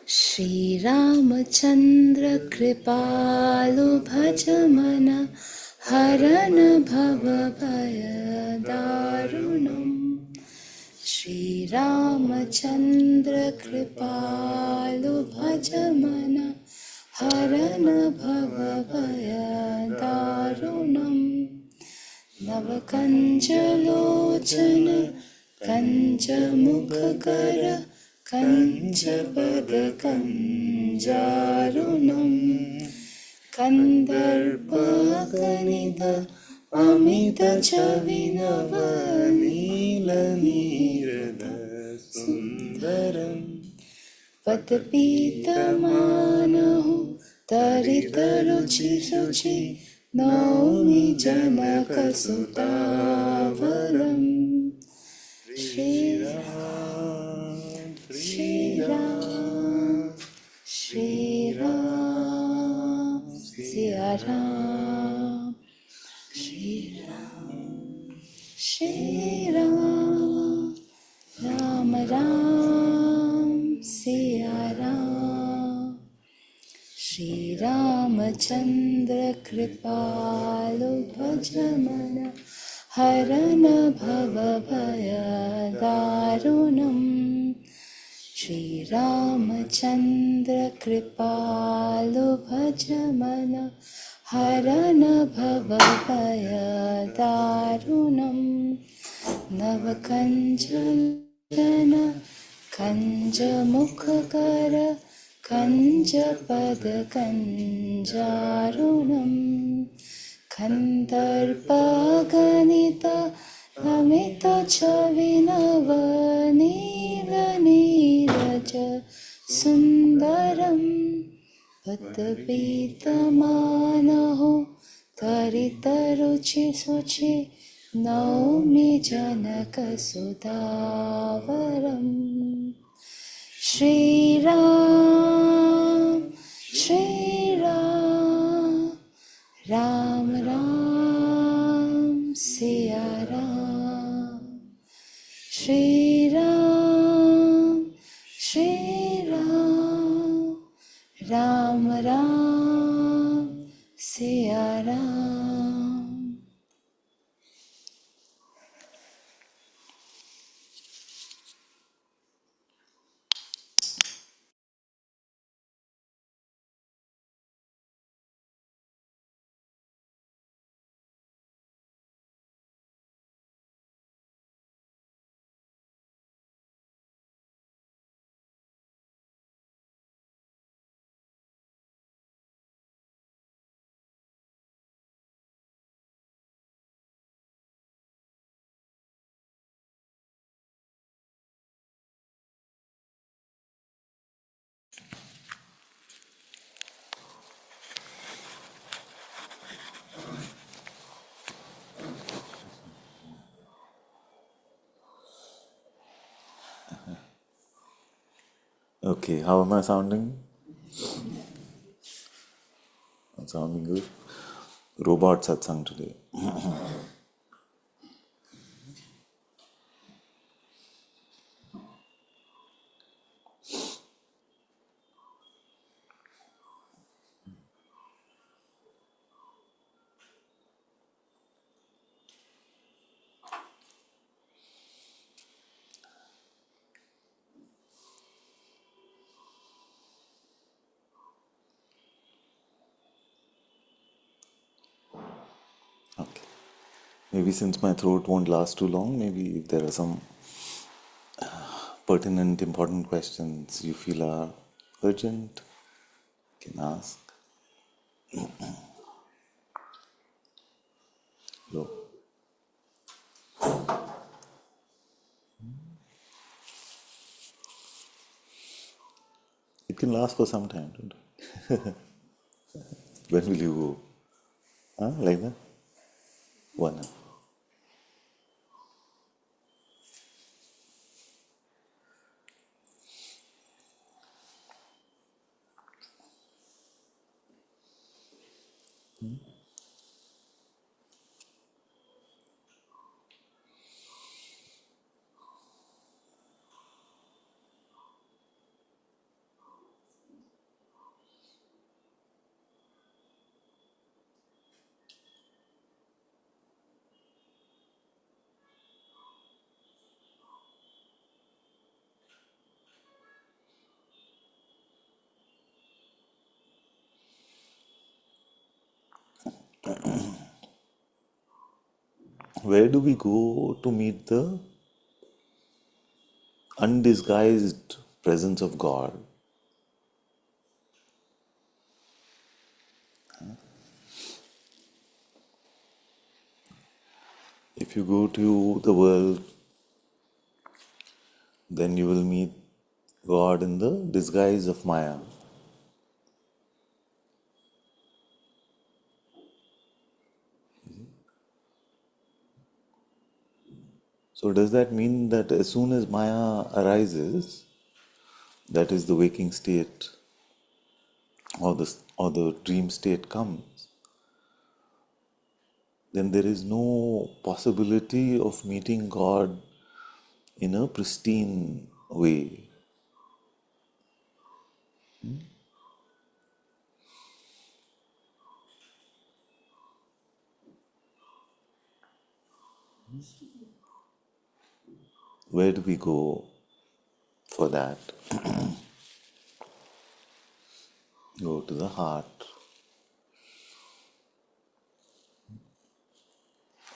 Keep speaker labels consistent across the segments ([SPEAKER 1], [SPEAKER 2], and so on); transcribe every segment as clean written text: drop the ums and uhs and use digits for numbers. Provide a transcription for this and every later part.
[SPEAKER 1] Shri Ramachandra Kripalu Bhajamana Harana Bhava Bhaya Darunam. Shri Ramachandra Kripalu Bhajamana Harana Bhava Bhaya Darunam. Navakanjalochana Kanjamukhakara Kanjapadkanjarunam Kandarbhakanida Amita Chavinava Nila Sundaram Patapitamaanahu Taritaruchi Suchi Naumi Janakasutavaram. Shri Ram, Shri Ram, Shri Ram, Siya Ram, Shri Ram, Shri Ram, Ram Ram, Siya Ram. Shri Ramachandra Kripalu Bhajamana Harana Bhava Bhaya Darunam. Shri Ramachandra Kripalu Bhajamana Harana Bhava Bhaya Darunam. Navakanjalana Kanjamukhakara Kanjapadkanjarunam Kandarbhaganita Lamita Chavinava Nila Sundaram Patapitamaanaho Taritaruchi Suchi Naumi Janakasudavaram. Shri Ram, Shri Ram, Ram Ram, Siya Ram. Shri Ram, Shri Ram, Ram Ram, Siya Ram.
[SPEAKER 2] Okay, how am I sounding? I'm sounding good. Robot Satsang today. Okay. Maybe since my throat won't last too long, maybe if there are some pertinent, important questions you feel are urgent, you can ask. Hello. It can last for some time, don't it? When will you go? Huh? Like that? 1 hour. Where do we go to meet the undisguised presence of God? If you go to the world, then you will meet God in the disguise of Maya. So does that mean that as soon as Maya arises, that is the waking state or the dream state comes, then there is no possibility of meeting God in a pristine way? Where do we go for that? Go to the heart.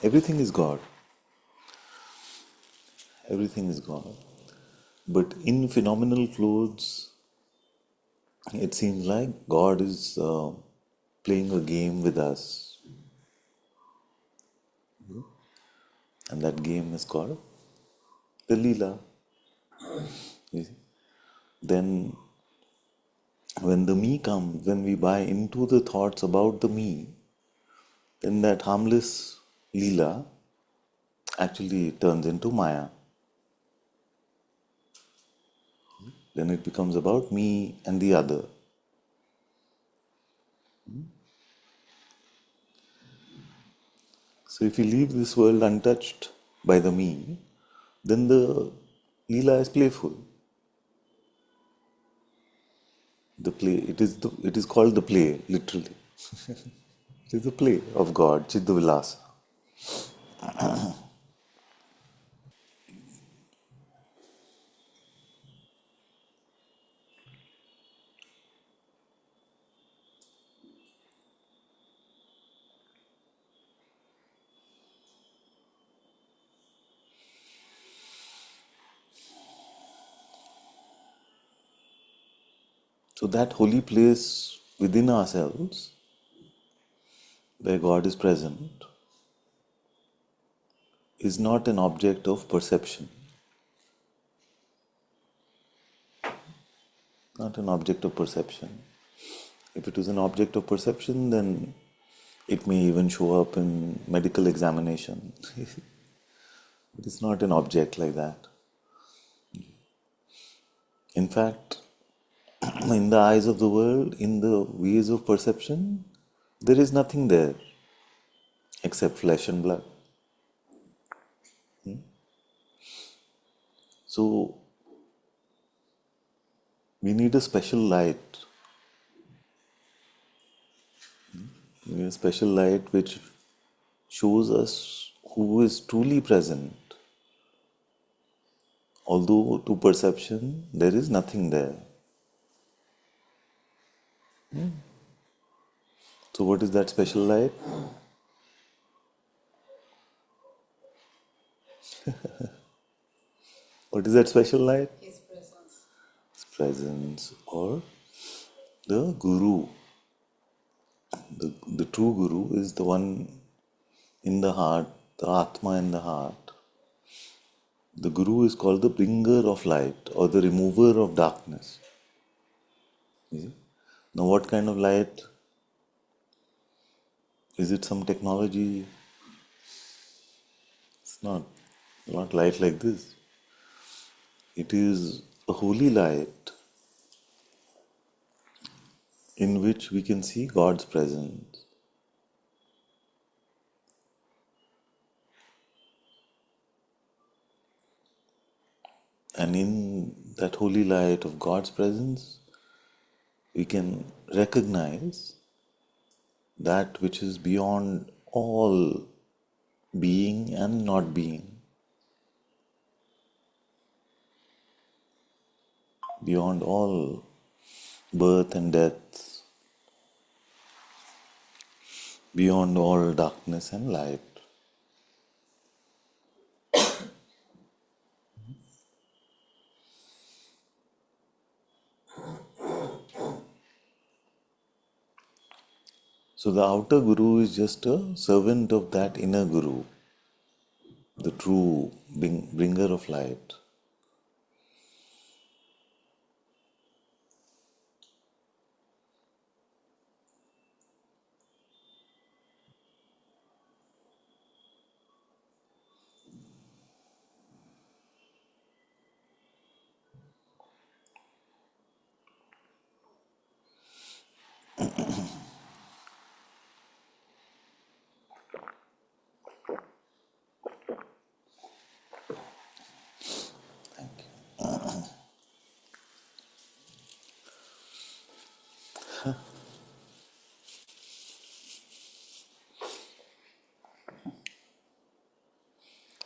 [SPEAKER 2] Everything is God. Everything is God. But in phenomenal clothes, it seems like God is playing a game with us. And that game is called the Leela. You see? Then, when the me comes, when we buy into the thoughts about the me, then that harmless Leela actually turns into Maya. Then it becomes about me and the other. So if we leave this world untouched by the me, then the Leela is playful. The play, it is called the play, literally. It is the play of God, Chiddavilasa. So that holy place within ourselves, where God is present, is not an object of perception. Not an object of perception. If it is an object of perception, then it may even show up in medical examination. But it's not an object like that. In fact, in the eyes of the world, in the ways of perception, there is nothing there except flesh and blood. So we need a special light. We need a special light which shows us who is truly present. Although to perception there is nothing there. So what is that special light? What is that special light?
[SPEAKER 1] His presence.
[SPEAKER 2] His presence, or the Guru. The true Guru is the one in the heart, the Atma in the heart. The Guru is called the bringer of light or the remover of darkness. You see? Now, what kind of light? Is it some technology? It's not light like this. It is a holy light in which we can see God's presence. And in that holy light of God's presence, we can recognize that which is beyond all being and not being, beyond all birth and death. beyond all darkness and light. So the outer guru is just a servant of that inner guru, the true bringer of light.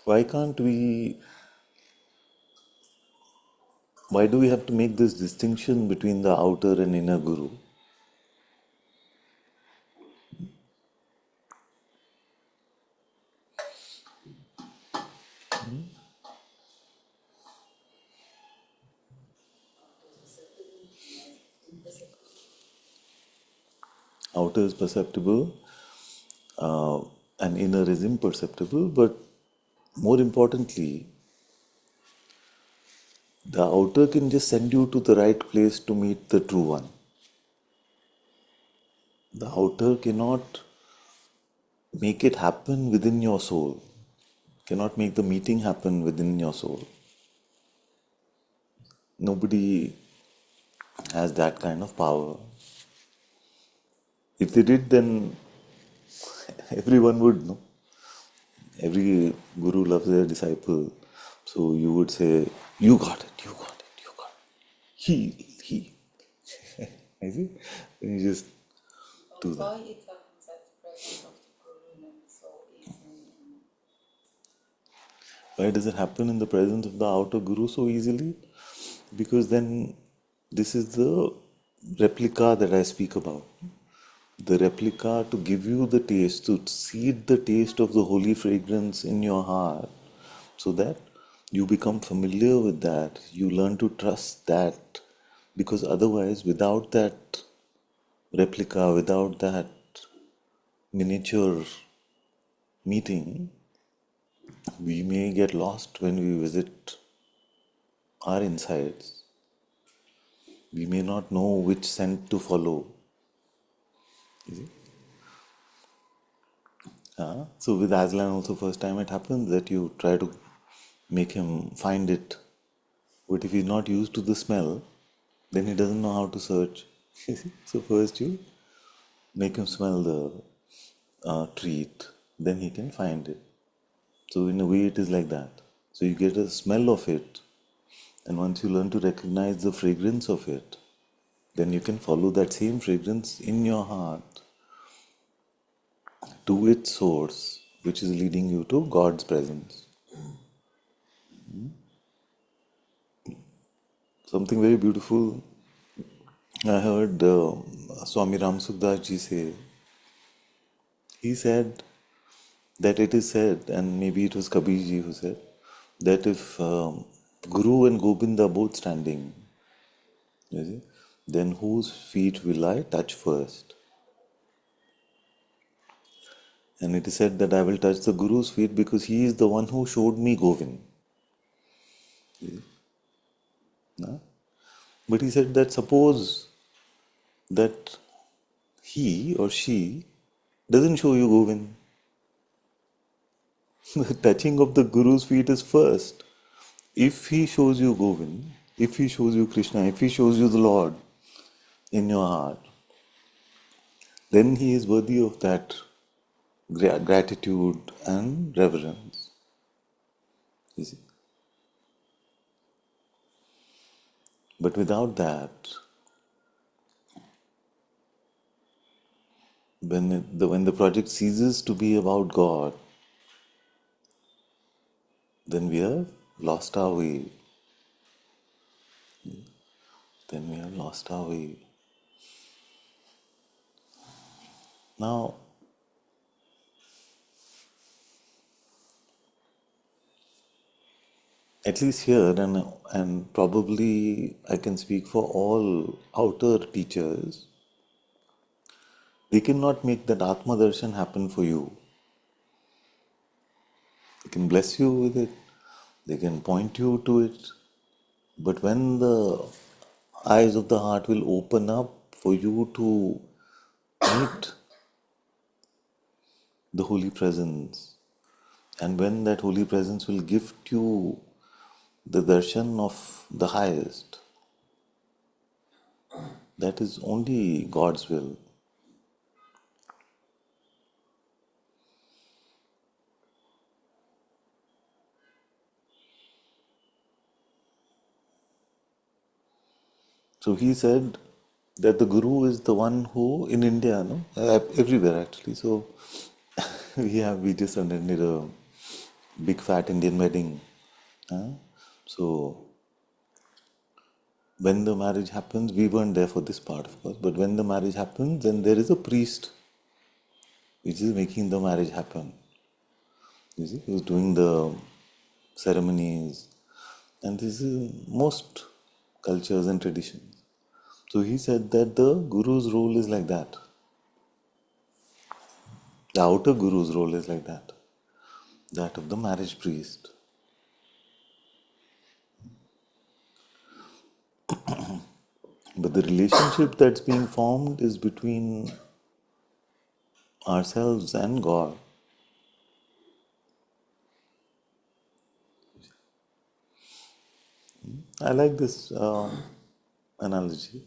[SPEAKER 2] Why can't we, why do we have to make this distinction between the outer and inner guru? Outer is perceptible and inner is imperceptible, but more importantly, the outer can just send you to the right place to meet the true one. The outer cannot make it happen within your soul, cannot make the meeting happen within your soul. Nobody has that kind of power. If they did, then everyone would know. Every guru loves their disciple. So you would say, you got it, you got it, you got it. He. I see? And you just do that.
[SPEAKER 1] Why it happens at the presence of the guru and so easily?
[SPEAKER 2] Why does it happen in the presence of the outer guru so easily? Because then this is the replica that I speak about. The replica to give you the taste, to seed the taste of the holy fragrance in your heart, so that you become familiar with that, you learn to trust that. Because otherwise, without that replica, without that miniature meeting, we may get lost when we visit our insides. We may not know which scent to follow. So with Aslan also, first time it happens that you try to make him find it. But if he's not used to the smell, then he doesn't know how to search. So first you make him smell the treat, then he can find it. So in a way it is like that. So you get a smell of it, and once you learn to recognize the fragrance of it, then you can follow that same fragrance in your heart to its source, which is leading you to God's presence. Something very beautiful I heard Swami Ram Sukdas ji say. He said that it is said, and maybe it was Kabir ji who said, that if Guru and Gobind are both standing, you see, then whose feet will I touch first? And it is said that I will touch the Guru's feet because he is the one who showed me Govind. No? But he said that suppose that he or she doesn't show you Govind. The touching of the Guru's feet is first. If he shows you Govind, if he shows you Krishna, if he shows you the Lord in your heart, then he is worthy of that gratitude and reverence. You see? But without that, when the project ceases to be about God, then we have lost our way. Then we have lost our way. Now, at least here, and probably I can speak for all outer teachers, they cannot make that Atma Darshan happen for you. They can bless you with it, they can point you to it, but when the eyes of the heart will open up for you to meet the Holy Presence, and when that Holy Presence will gift you the darshan of the highest, that is only God's will. So he said that the Guru is the one who, in India, no, everywhere actually. So we just attended a big fat Indian wedding. Huh? So when the marriage happens, we weren't there for this part, of course, but when the marriage happens, then there is a priest which is making the marriage happen. You see, who's doing the ceremonies, and this is most cultures and traditions. So he said that the guru's role is like that. The outer guru's role is like that of the marriage priest. But the relationship that's being formed is between ourselves and God. I like this analogy.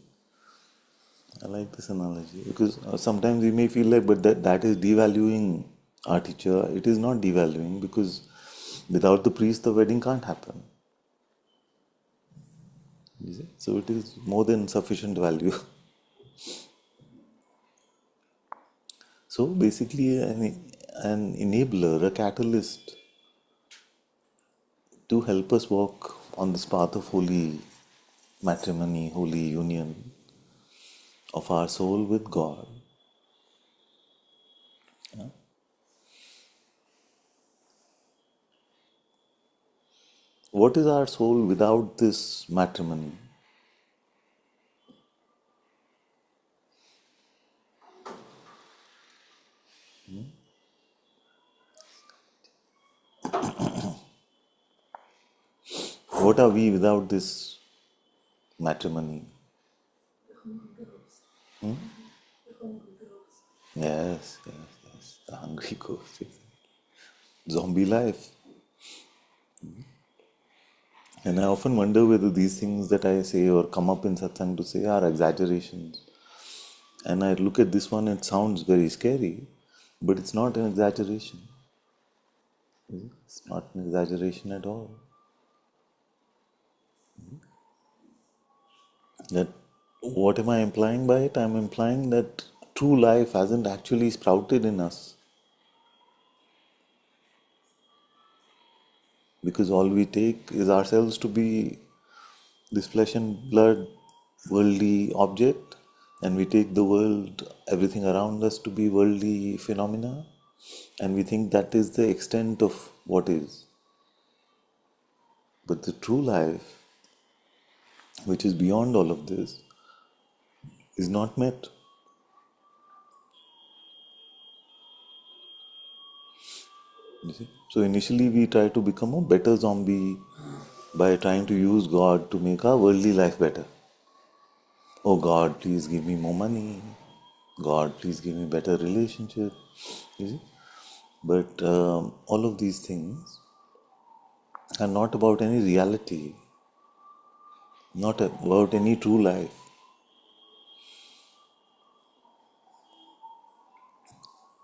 [SPEAKER 2] I like this analogy because sometimes we may feel like, but that is devaluing our teacher. It is not devaluing because without the priest, the wedding can't happen. You see? So it is more than sufficient value. So basically, an enabler, a catalyst to help us walk on this path of holy matrimony, holy union of our soul with God. What is our soul without this matrimony? What are we without this matrimony? Yes, yes, yes. The hungry ghost. Zombie life. And I often wonder whether these things that I say or come up in satsang to say are exaggerations. And I look at this one, it sounds very scary, but it's not an exaggeration. It's not an exaggeration at all. That what am I implying by it? I'm implying that true life hasn't actually sprouted in us. Because all we take is ourselves to be this flesh and blood worldly object, and we take the world, everything around us to be worldly phenomena, and we think that is the extent of what is. But the true life, which is beyond all of this, is not met. You see? So initially we try to become a better zombie by trying to use God to make our worldly life better. Oh God, please give me more money. God, please give me better relationship. You see? But all of these things are not about any reality, not about any true life.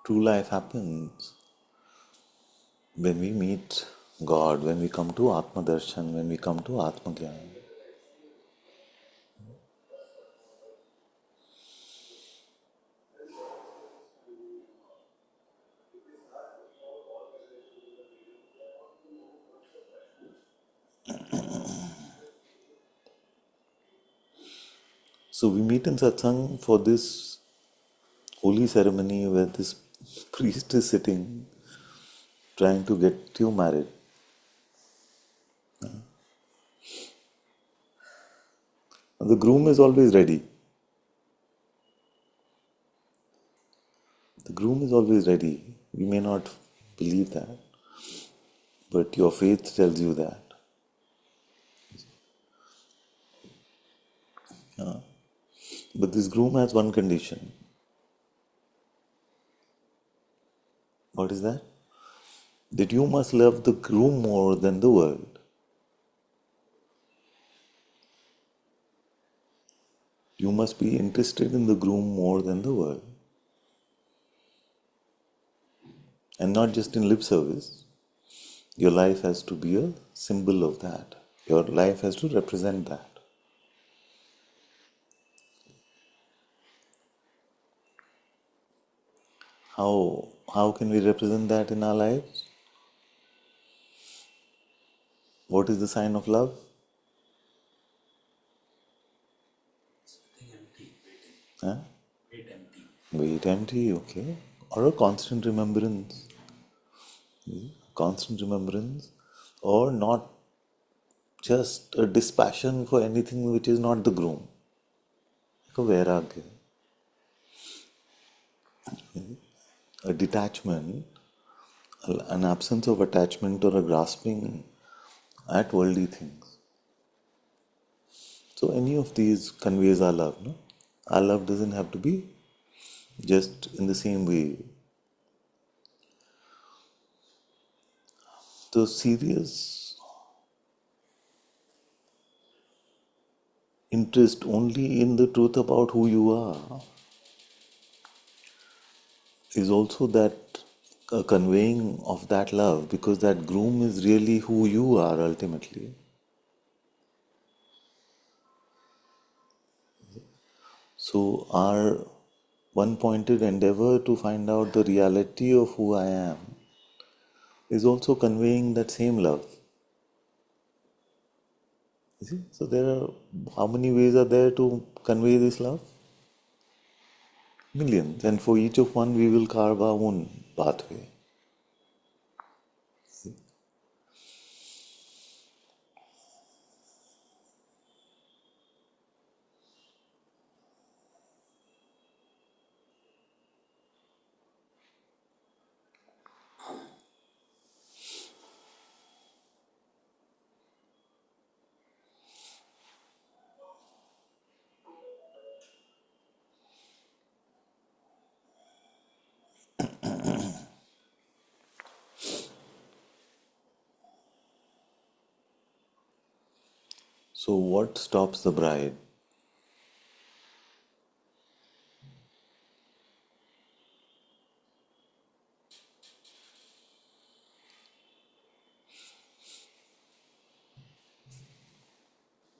[SPEAKER 2] True life happens when we meet God, when we come to Atma Darshan, when we come to Atma Gyan. So we meet in satsang for this holy ceremony where this priest is sitting trying to get you married. The groom is always ready. The groom is always ready. You may not believe that, but your faith tells you that. But this groom has one condition. What is that? That you must love the groom more than the world. You must be interested in the groom more than the world. And not just in lip service. Your life has to be a symbol of that. Your life has to represent that. How can we represent that in our lives? What is the sign of love?
[SPEAKER 3] Something empty, waiting.
[SPEAKER 2] Huh?
[SPEAKER 3] Wait empty.
[SPEAKER 2] Wait empty, okay. Or a constant remembrance. Constant remembrance. Or not just a dispassion for anything which is not the groom. Like a vairagya. A detachment, an absence of attachment or a grasping at worldly things. So any of these conveys our love, no? Our love doesn't have to be just in the same way. The serious interest only in the truth about who you are is also that conveying of that love, because that groom is really who you are ultimately. So our one-pointed endeavor to find out the reality of who I am is also conveying that same love. You see? So there are, how many ways are there to convey this love? Millions. And for each of one we will carve our own pathway. So what stops the bride?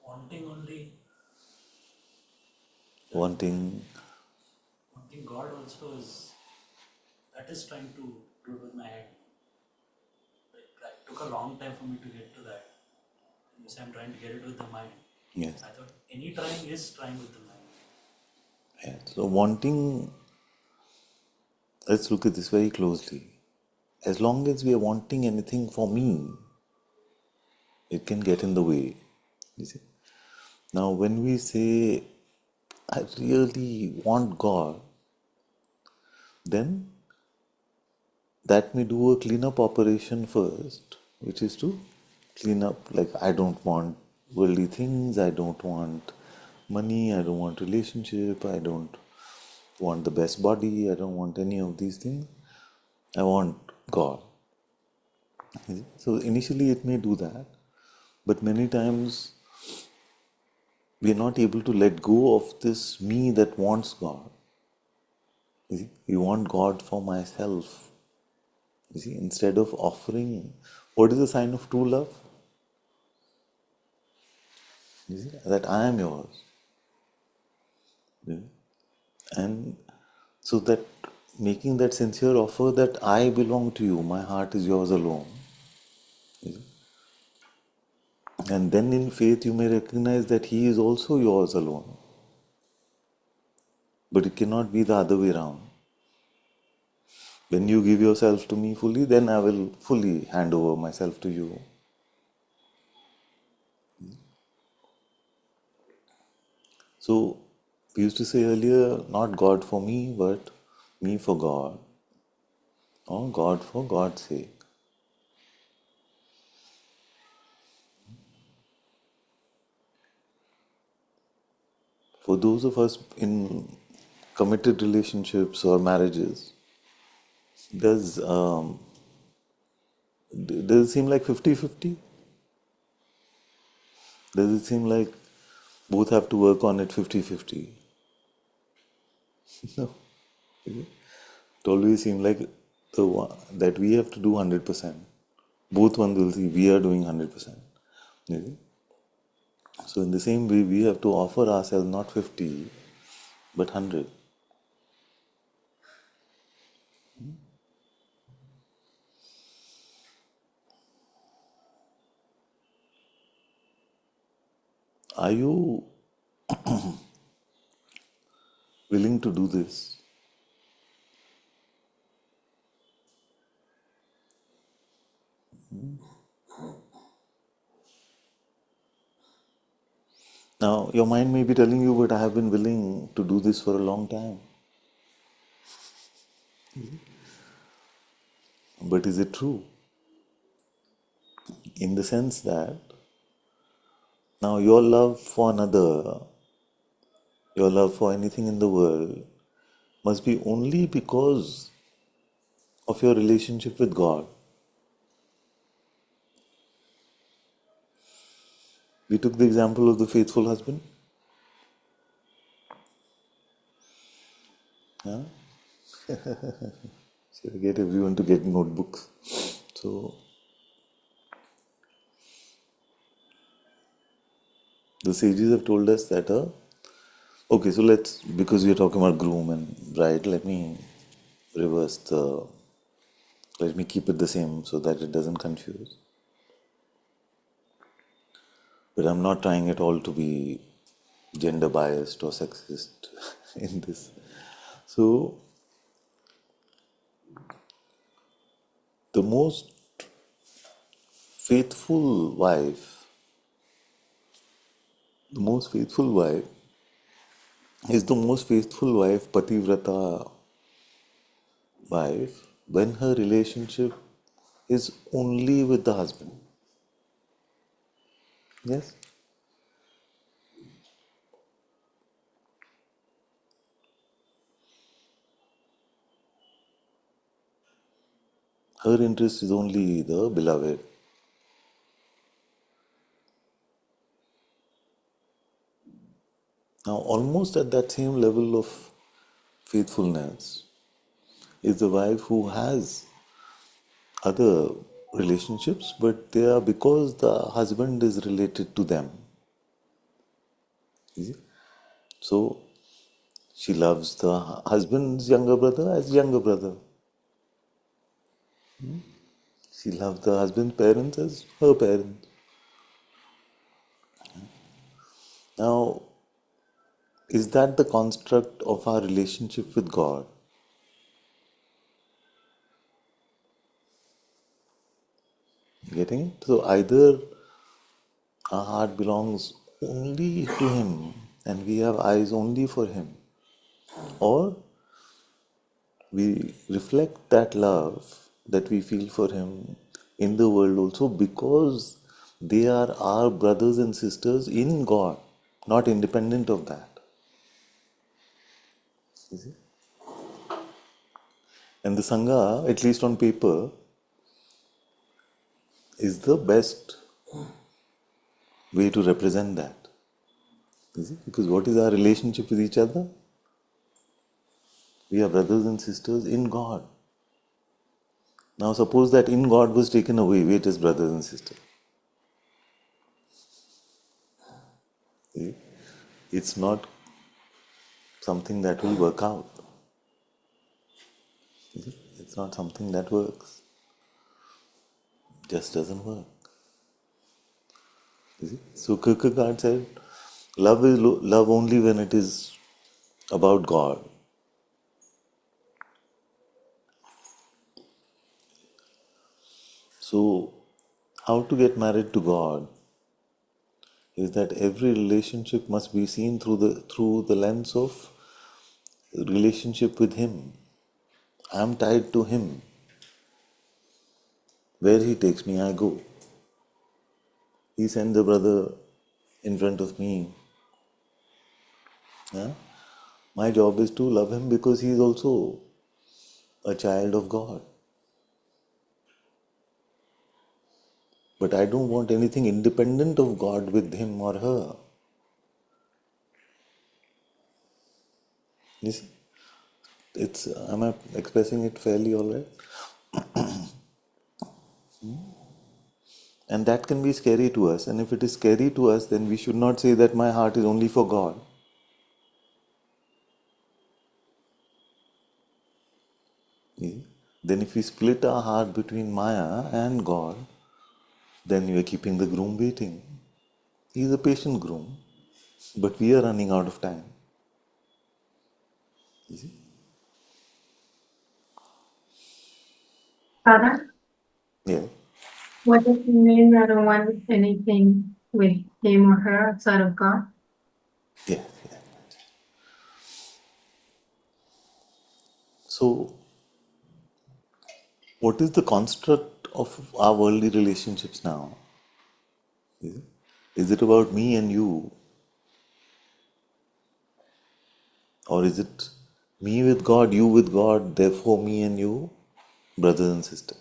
[SPEAKER 3] Wanting only,
[SPEAKER 2] Wanting,
[SPEAKER 3] wanting God also is, that is trying to do it with my head. It took a long time for me to get to that. You say I'm trying to get it with the mind.
[SPEAKER 2] yes.
[SPEAKER 3] I thought any trying is trying with the mind.
[SPEAKER 2] Yes. So wanting, let's look at this very closely. As long as we are wanting anything for me, it can get in the way. You see? Now when we say, I really want God, then that may do a cleanup operation first, which is to clean up, like I don't want worldly things, I don't want money, I don't want relationship, I don't want the best body, I don't want any of these things. I want God. So initially it may do that, but many times we are not able to let go of this me that wants God. You see, we want God for myself. You see, instead of offering, what is the sign of true love? You see, that I am yours. You see? And so that making that sincere offer that I belong to you, my heart is yours alone. You see? And then in faith you may recognize that He is also yours alone. But it cannot be the other way around. When you give yourself to me fully, then I will fully hand over myself to you. So we used to say earlier, not God for me, but me for God, or God for God's sake. For those of us in committed relationships or marriages, does does it seem like 50-50? Does it seem like both have to work on it 50-50? No. It always seems like the one, that we have to do 100%. Both ones will see we are doing 100%. You see? So in the same way, we have to offer ourselves not 50, but 100. Are you willing to do this? Now, your mind may be telling you, but I have been willing to do this for a long time. But is it true? In the sense that now your love for another, your love for anything in the world, must be only because of your relationship with God. We took the example of the faithful husband. Yeah? So get everyone to get notebooks. So the sages have told us that okay, so let's, because we are talking about groom and bride, let me reverse the, let me keep it the same so that it doesn't confuse. But I'm not trying at all to be gender biased or sexist in this. So the most faithful wife, the most faithful wife is the most faithful wife, Pativrata wife, when her relationship is only with the husband. Yes? Her interest is only the beloved. Now, almost at that same level of faithfulness is the wife who has other relationships, but they are because the husband is related to them. You see? So, she loves the husband's younger brother as younger brother. She loves the husband's parents as her parents. Now, is that the construct of our relationship with God? Getting it? So either our heart belongs only to Him and we have eyes only for Him, or we reflect that love that we feel for Him in the world also because they are our brothers and sisters in God, not independent of that. You see? And the Sangha, at least on paper, is the best way to represent that. You see? Because what is our relationship with each other? We are brothers and sisters in God. Now suppose that in God was taken away, wait as brothers and sisters. See? It's not something that will work out. You see? It's not something that works. Just doesn't work. You see? So Kierkegaard said, love is love only when it is about God. So how to get married to God is that every relationship must be seen through the lens of relationship with Him. I'm tied to Him. Where He takes me, I go. He sends a brother in front of me. Yeah? My job is to love him because he is also a child of God. But I don't want anything independent of God with him or her. You see? Am I expressing it fairly all right? And that can be scary to us. And if it is scary to us, then we should not say that my heart is only for God. You see? Then if we split our heart between Maya and God, then we are keeping the groom waiting. He is a patient groom, but we are running out of time. You see?
[SPEAKER 4] Father,
[SPEAKER 2] Yeah.
[SPEAKER 4] what does it mean I don't want anything with him or her outside of God?
[SPEAKER 2] Yeah. Yeah. So, what is the construct of our worldly relationships now? Is it, is it about me and you? Or is it me with God, you with God, therefore me and you, brothers and sisters?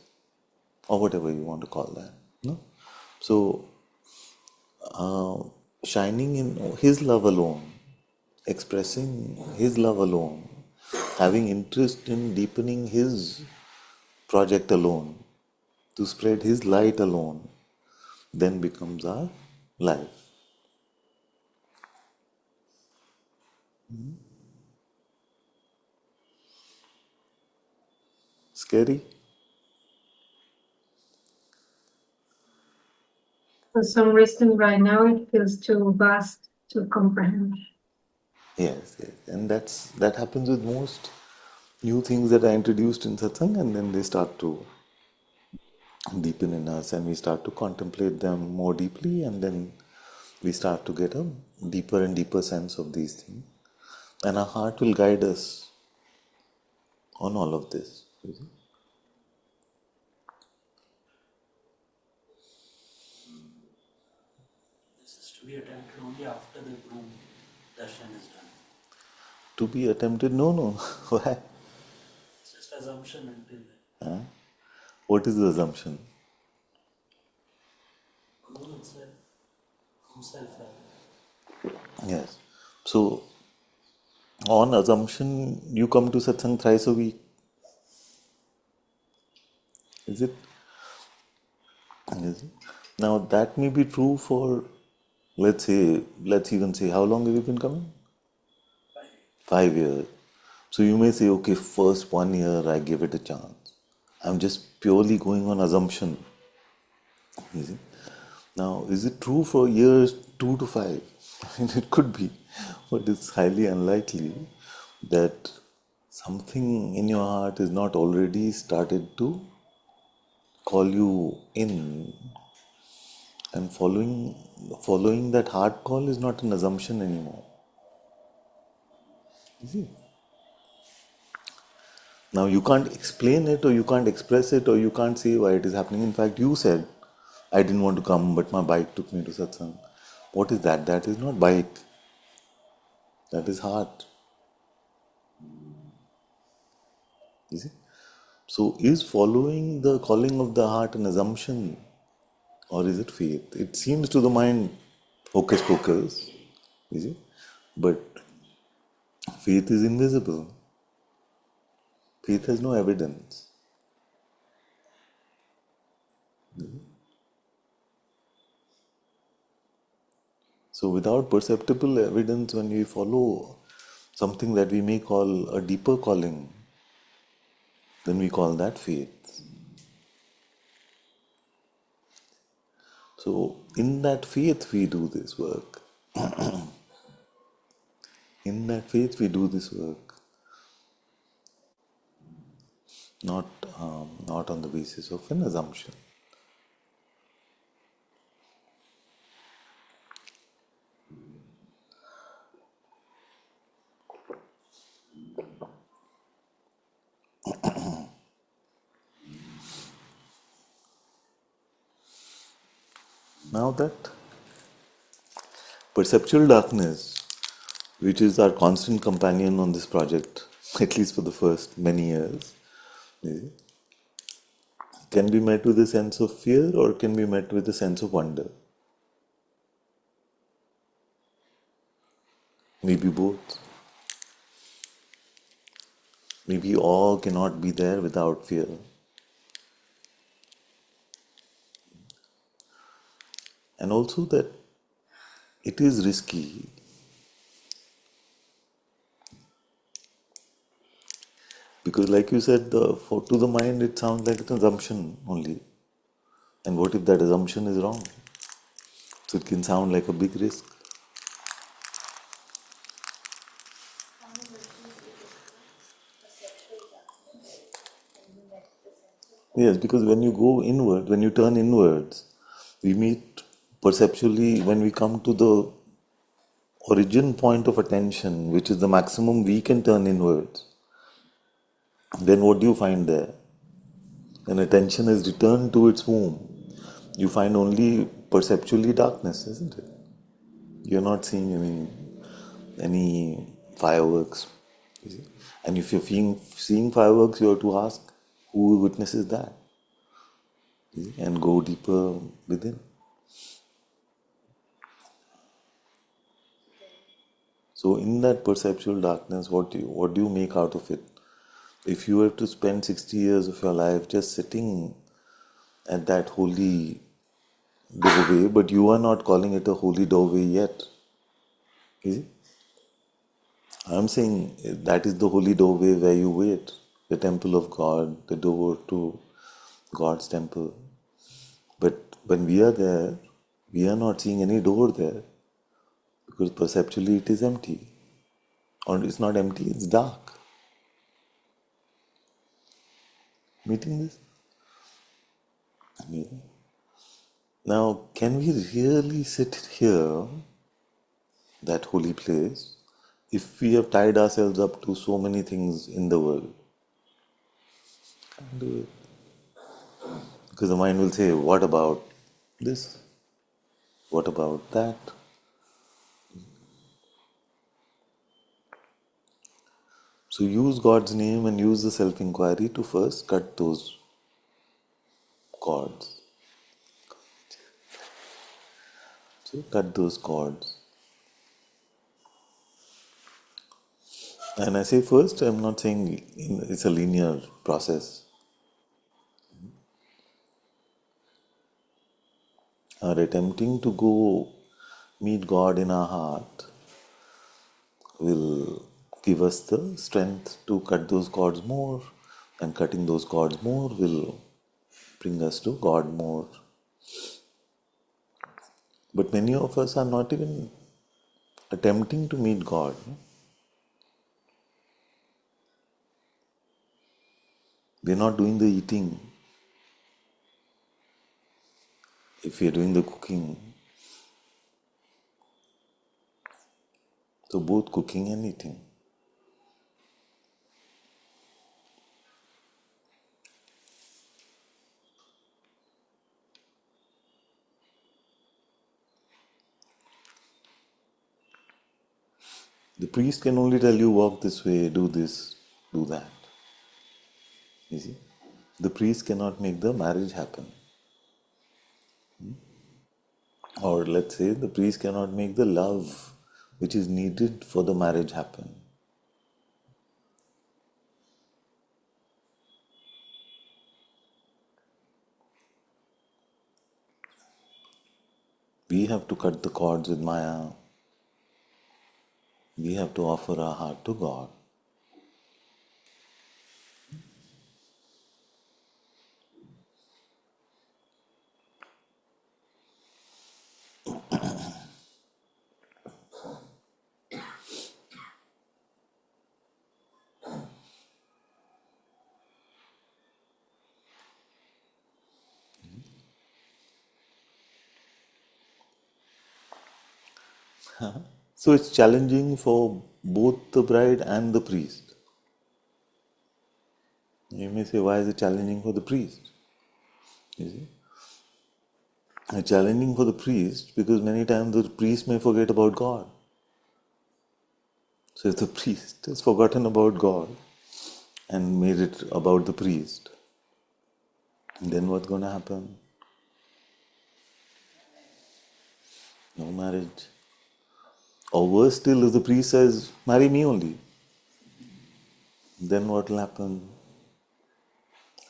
[SPEAKER 2] Or whatever you want to call that. No? So, shining in His love alone, expressing His love alone, having interest in deepening His project alone, to spread His light alone, then becomes our life. Scary?
[SPEAKER 4] For some reason, right now, it feels too vast to comprehend.
[SPEAKER 2] Yes, yes. And that happens with most new things that are introduced in satsang, and then they start to deepen in us and we start to contemplate them more deeply, and then we start to get a deeper and deeper sense of these things. And our heart will guide us on all of this. You see?
[SPEAKER 3] This is to be attempted only after the groom darshan is done.
[SPEAKER 2] To be attempted? No, no. Why?
[SPEAKER 3] It's just assumption until then.
[SPEAKER 2] Huh? What is the assumption?
[SPEAKER 3] Guru itself, himself,
[SPEAKER 2] Yes. So, on assumption, you come to satsang thrice a week. Is it? Is it? Now, that may be true for, let's even say, how long have you been coming? 5 years. So you may say, okay, first 1 year I give it a chance. I'm just purely going on assumption. You see? Now, is it true for years 2 to 5? I mean, it could be, but it's highly unlikely that something in your heart is not already started to call you in, and following that heart call is not an assumption anymore. You see? Now you can't explain it or you can't express it or you can't say why it is happening. In fact, you said, I didn't want to come, but my bike took me to satsang. What is that? That is not bike. That is heart. You see? So is following the calling of the heart an assumption or is it faith? It seems to the mind hocus pocus. You see? But faith is invisible. Faith has no evidence. So without perceptible evidence, when we follow something that we may call a deeper calling, then we call that faith. So in that faith we do this work. In that faith we do this work, not on the basis of an assumption. Now that perceptual darkness, which is our constant companion on this project, at least for the first many years, can be met with a sense of fear or can be met with a sense of wonder. Maybe both. Maybe all cannot be there without fear. And also that it is risky because, like you said, to the mind it sounds like an assumption only. And what if that assumption is wrong? So it can sound like a big risk.
[SPEAKER 1] How many versions it is perceptual darkness and we met the sense of
[SPEAKER 2] Yes, because when you go inward, when you turn inwards, we meet perceptually when we come to the origin point of attention, which is the maximum we can turn inwards. Then what do you find there? When attention is returned to its womb, you find only perceptually darkness, isn't it? You're not seeing any fireworks. You see? And if you're seeing fireworks, you have to ask who witnesses that, you see? And go deeper within. So in that perceptual darkness, what do you make out of it? If you were to spend 60 years of your life just sitting at that holy doorway, but you are not calling it a holy doorway yet. You see? I'm saying that is the holy doorway where you wait, the temple of God, the door to God's temple. But when we are there, we are not seeing any door there because perceptually it is empty. Or it's not empty, it's dark. Meeting this? Yeah. Now, can we really sit here, that holy place, if we have tied ourselves up to so many things in the world? Can't do it. Because the mind will say, what about this? What about that? So use God's name and use the self-inquiry to first cut those cords. So cut those cords. And I say first, I'm not saying it's a linear process. Our attempting to go meet God in our heart will give us the strength to cut those cords more, and cutting those cords more will bring us to God more. But many of us are not even attempting to meet God. We're not doing the eating. If we're doing the cooking, so both cooking and eating. The priest can only tell you walk this way, do this, do that. You see? The priest cannot make the marriage happen. Or let's say the priest cannot make the love which is needed for the marriage happen. We have to cut the cords with Maya. We have to offer our heart to God. So it's challenging for both the bride and the priest. You may say, why is it challenging for the priest? You see? challenging for the priest because many times the priest may forget about God. So if the priest has forgotten about God and made it about the priest, then what's going to happen? No marriage. Or worse still, if the priest says, marry me only, then what will happen?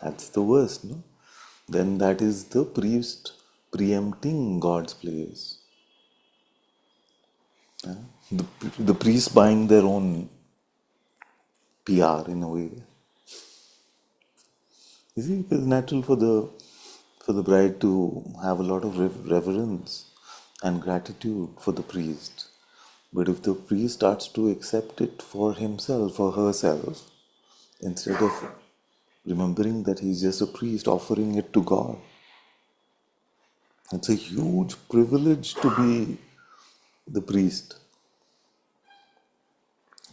[SPEAKER 2] That's the worst, no? Then that is the priest preempting God's place. The, the priest buying their own PR in a way. You see, it's natural for the bride to have a lot of reverence and gratitude for the priest. But if the priest starts to accept it for himself or herself, instead of remembering that he's just a priest offering it to God, it's a huge privilege to be the priest.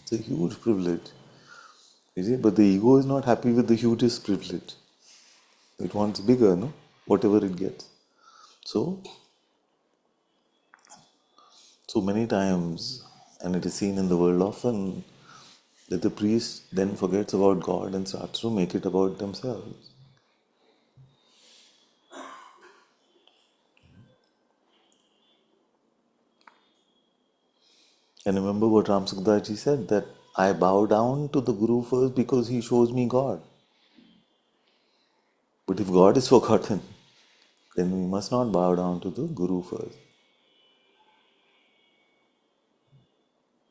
[SPEAKER 2] It's a huge privilege. You see, but the ego is not happy with the hugest privilege. It wants bigger, no? Whatever it gets. So many times, and it is seen in the world often, that the priest then forgets about God and starts to make it about themselves. And remember what Ram Sukdaji said, that I bow down to the Guru first because he shows me God. But if God is forgotten, then we must not bow down to the Guru first.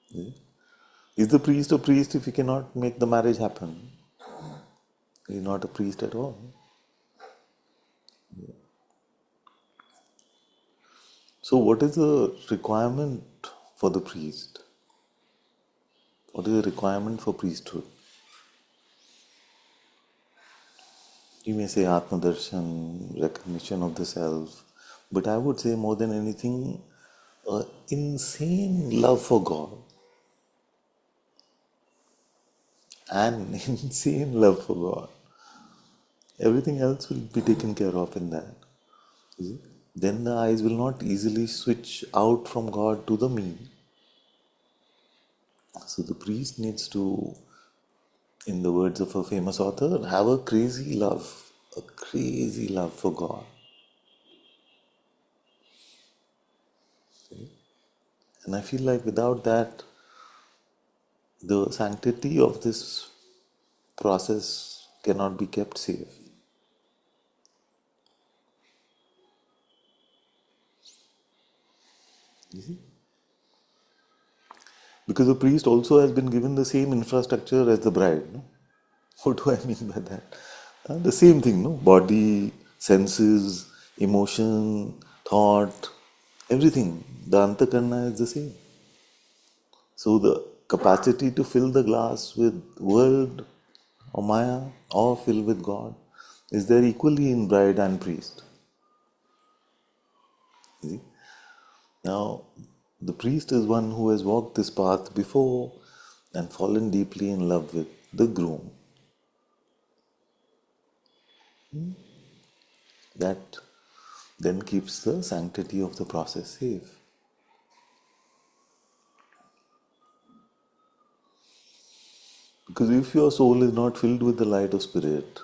[SPEAKER 2] Yeah. Is the priest a priest if he cannot make the marriage happen? He is not a priest at all. So what is the requirement for the priest? What is the requirement for priesthood? You may say Atma Darshan, recognition of the self, but I would say more than anything, insane love for God and insane love for God. Everything else will be taken care of in that. You see? Then the eyes will not easily switch out from God to the me. So the priest needs to, in the words of a famous author, have a crazy love for God. And I feel like without that, the sanctity of this process cannot be kept safe. You see? Because the priest also has been given the same infrastructure as the bride. No? What do I mean by that? The same thing, no? Body, senses, emotion, thought, everything. The Antakarna is the same. So the capacity to fill the glass with world or Maya or fill with God is there equally in bride and priest. You see? Now, the priest is one who has walked this path before and fallen deeply in love with the groom. That then keeps the sanctity of the process safe. Because if your soul is not filled with the light of spirit,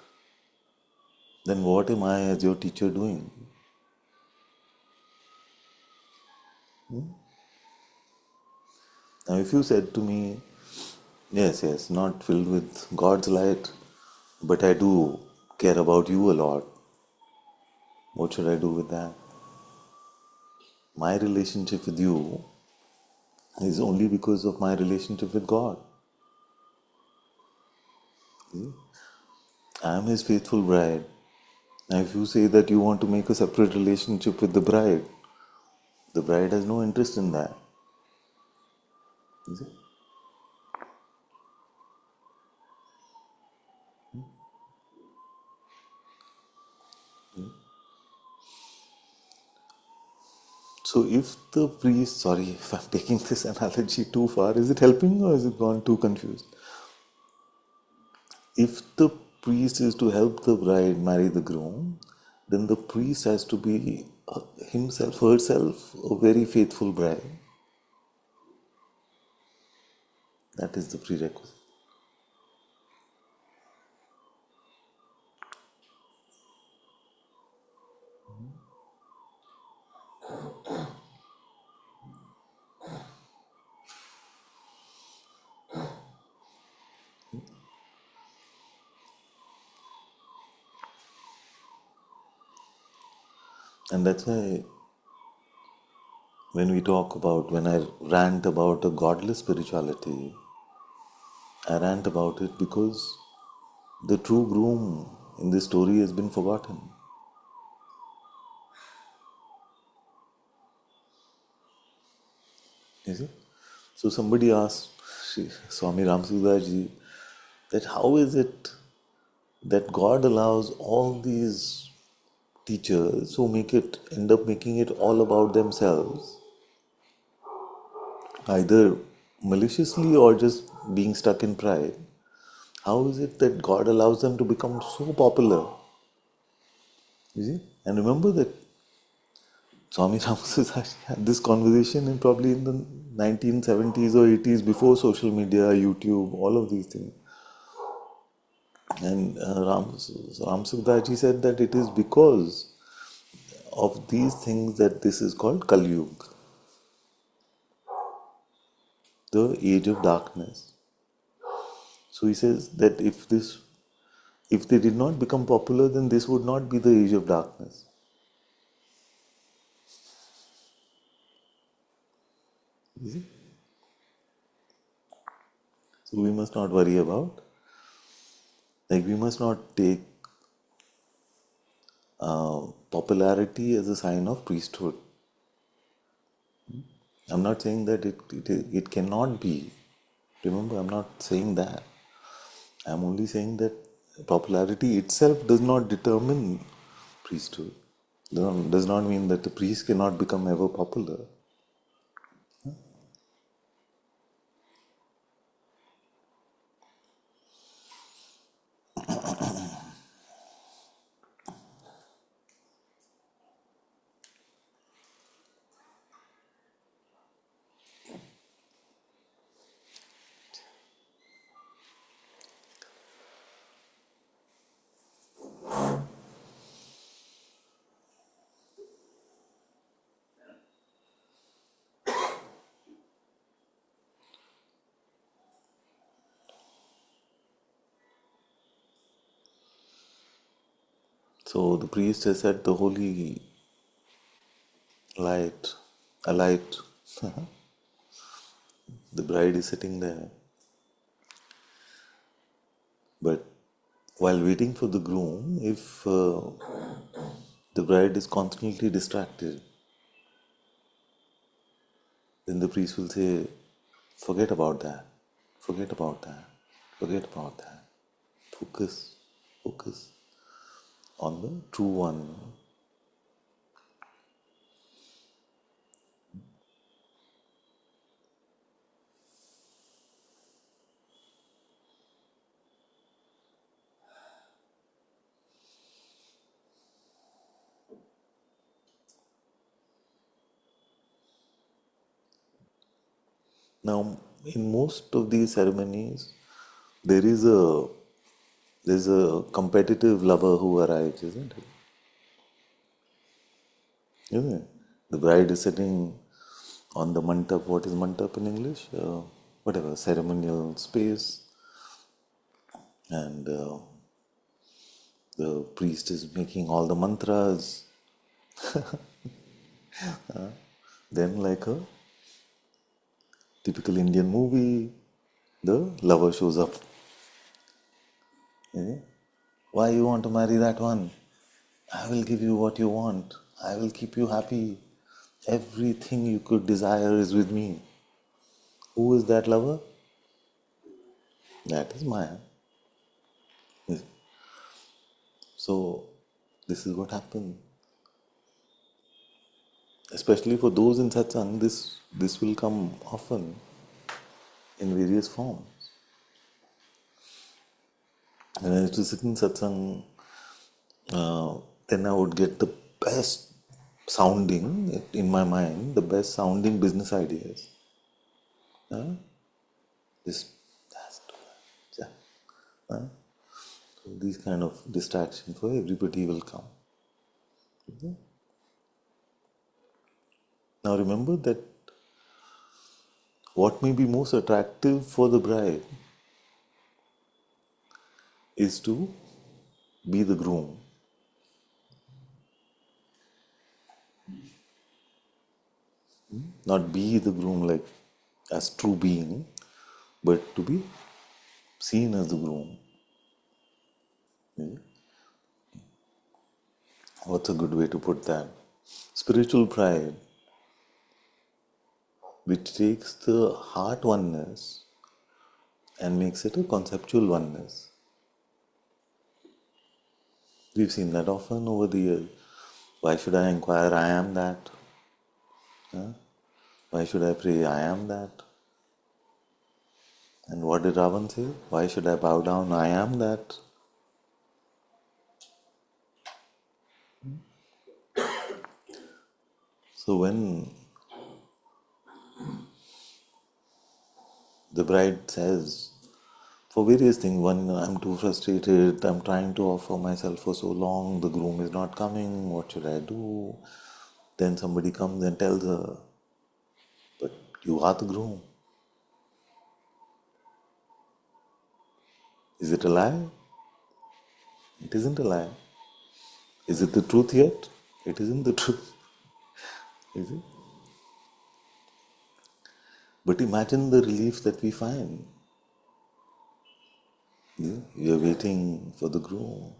[SPEAKER 2] then what am I as your teacher doing? Now, if you said to me, yes, not filled with God's light, but I do care about you a lot, what should I do with that? My relationship with you is only because of my relationship with God. I am His faithful bride. Now, if you say that you want to make a separate relationship with the bride has no interest in that. You see? So, if the priest, sorry if I'm taking this analogy too far, is it helping or is it gone too confused? If the priest is to help the bride marry the groom, then the priest has to be himself, herself, a very faithful bride. That is the prerequisite. And that's why when I rant about a godless spirituality, I rant about it because the true groom in this story has been forgotten. You see? So somebody asked Swami Ramsudaji that how is it that God allows all these teachers who end up making it all about themselves, either maliciously or just being stuck in pride. How is it that God allows them to become so popular? You see? And remember that Swami Ramasudaji had this conversation probably in the 1970s or 80s, before social media, YouTube, all of these things. And Ramsudaji said that it is because of these things that this is called Kali Yuga, the age of darkness. So he says that if they did not become popular, then this would not be the age of darkness. You see? So we must not worry about, we must not take popularity as a sign of priesthood. I'm not saying that it cannot be. Remember, I'm not saying that. I'm only saying that popularity itself does not determine priesthood. Does not mean that the priest cannot become ever popular. So the priest has set the holy light, alight. The bride is sitting there. But while waiting for the groom, if the bride is constantly distracted, then the priest will say, forget about that, forget about that, forget about that. Focus on the true one. Now, in most of these ceremonies, there is a competitive lover who arrives, isn't it? Isn't it? The bride is sitting on the mantap. What is mantap in English? Whatever, ceremonial space. And the priest is making all the mantras. Then, like a typical Indian movie, the lover shows up. Eh? Why you want to marry that one? I will give you what you want. I will keep you happy. Everything you could desire is with me. Who is that lover? That is Maya. So, this is what happens. Especially for those in satsang, this will come often in various forms. When I used to sit in satsang, then I would get the best sounding, in my mind, the best sounding business ideas. This, that's too much. Yeah. So these kind of distractions for everybody will come. Okay? Now remember that what may be most attractive for the bride is to be the groom. Not be the groom like as true being, but to be seen as the groom. What's a good way to put that? Spiritual pride, which takes the heart oneness and makes it a conceptual oneness. We've seen that often over the years. Why should I inquire? I am that. Huh? Why should I pray? I am that. And what did Ravan say? Why should I bow down? I am that. So when the bride says, for various things, one, I'm too frustrated, I'm trying to offer myself for so long, the groom is not coming, what should I do? Then somebody comes and tells her, but you are the groom. Is it a lie? It isn't a lie. Is it the truth yet? It isn't the truth. Is it? But imagine the relief that we find. Yeah? You're waiting for the groom.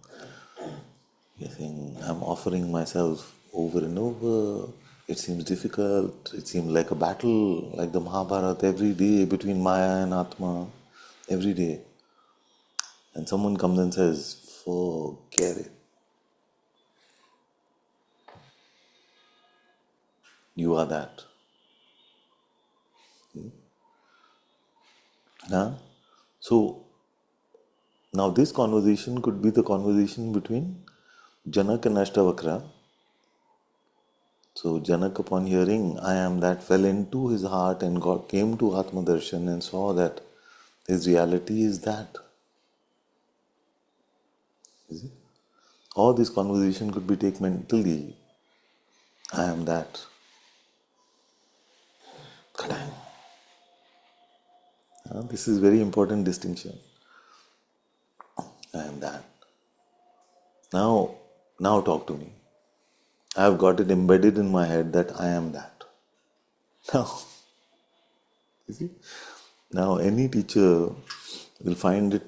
[SPEAKER 2] You're saying, I'm offering myself over and over. It seems difficult. It seems like a battle, like the Mahabharata every day between Maya and Atma. Every day. And someone comes and says, forget it. You are that. Huh? So, now this conversation could be the conversation between Janak and Ashtavakra. So Janak, upon hearing I am that, fell into his heart and came to Atma Darshan and saw that his reality is that. You see? Or this conversation could be taken mentally. I am that. Kadang. This is very important distinction. I am that. Now talk to me. I have got it embedded in my head that I am that. Now, you see? Now any teacher will find it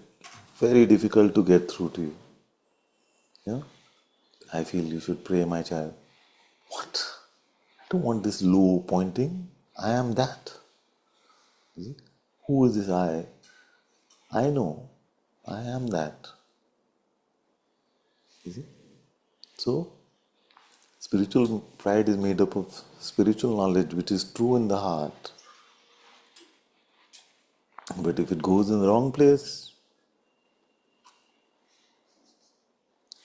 [SPEAKER 2] very difficult to get through to you. Yeah? I feel you should pray, my child. What? I don't want this low pointing. I am that. You see? Who is this I? I know. I am that. You see? So, spiritual pride is made up of spiritual knowledge which is true in the heart. But if it goes in the wrong place,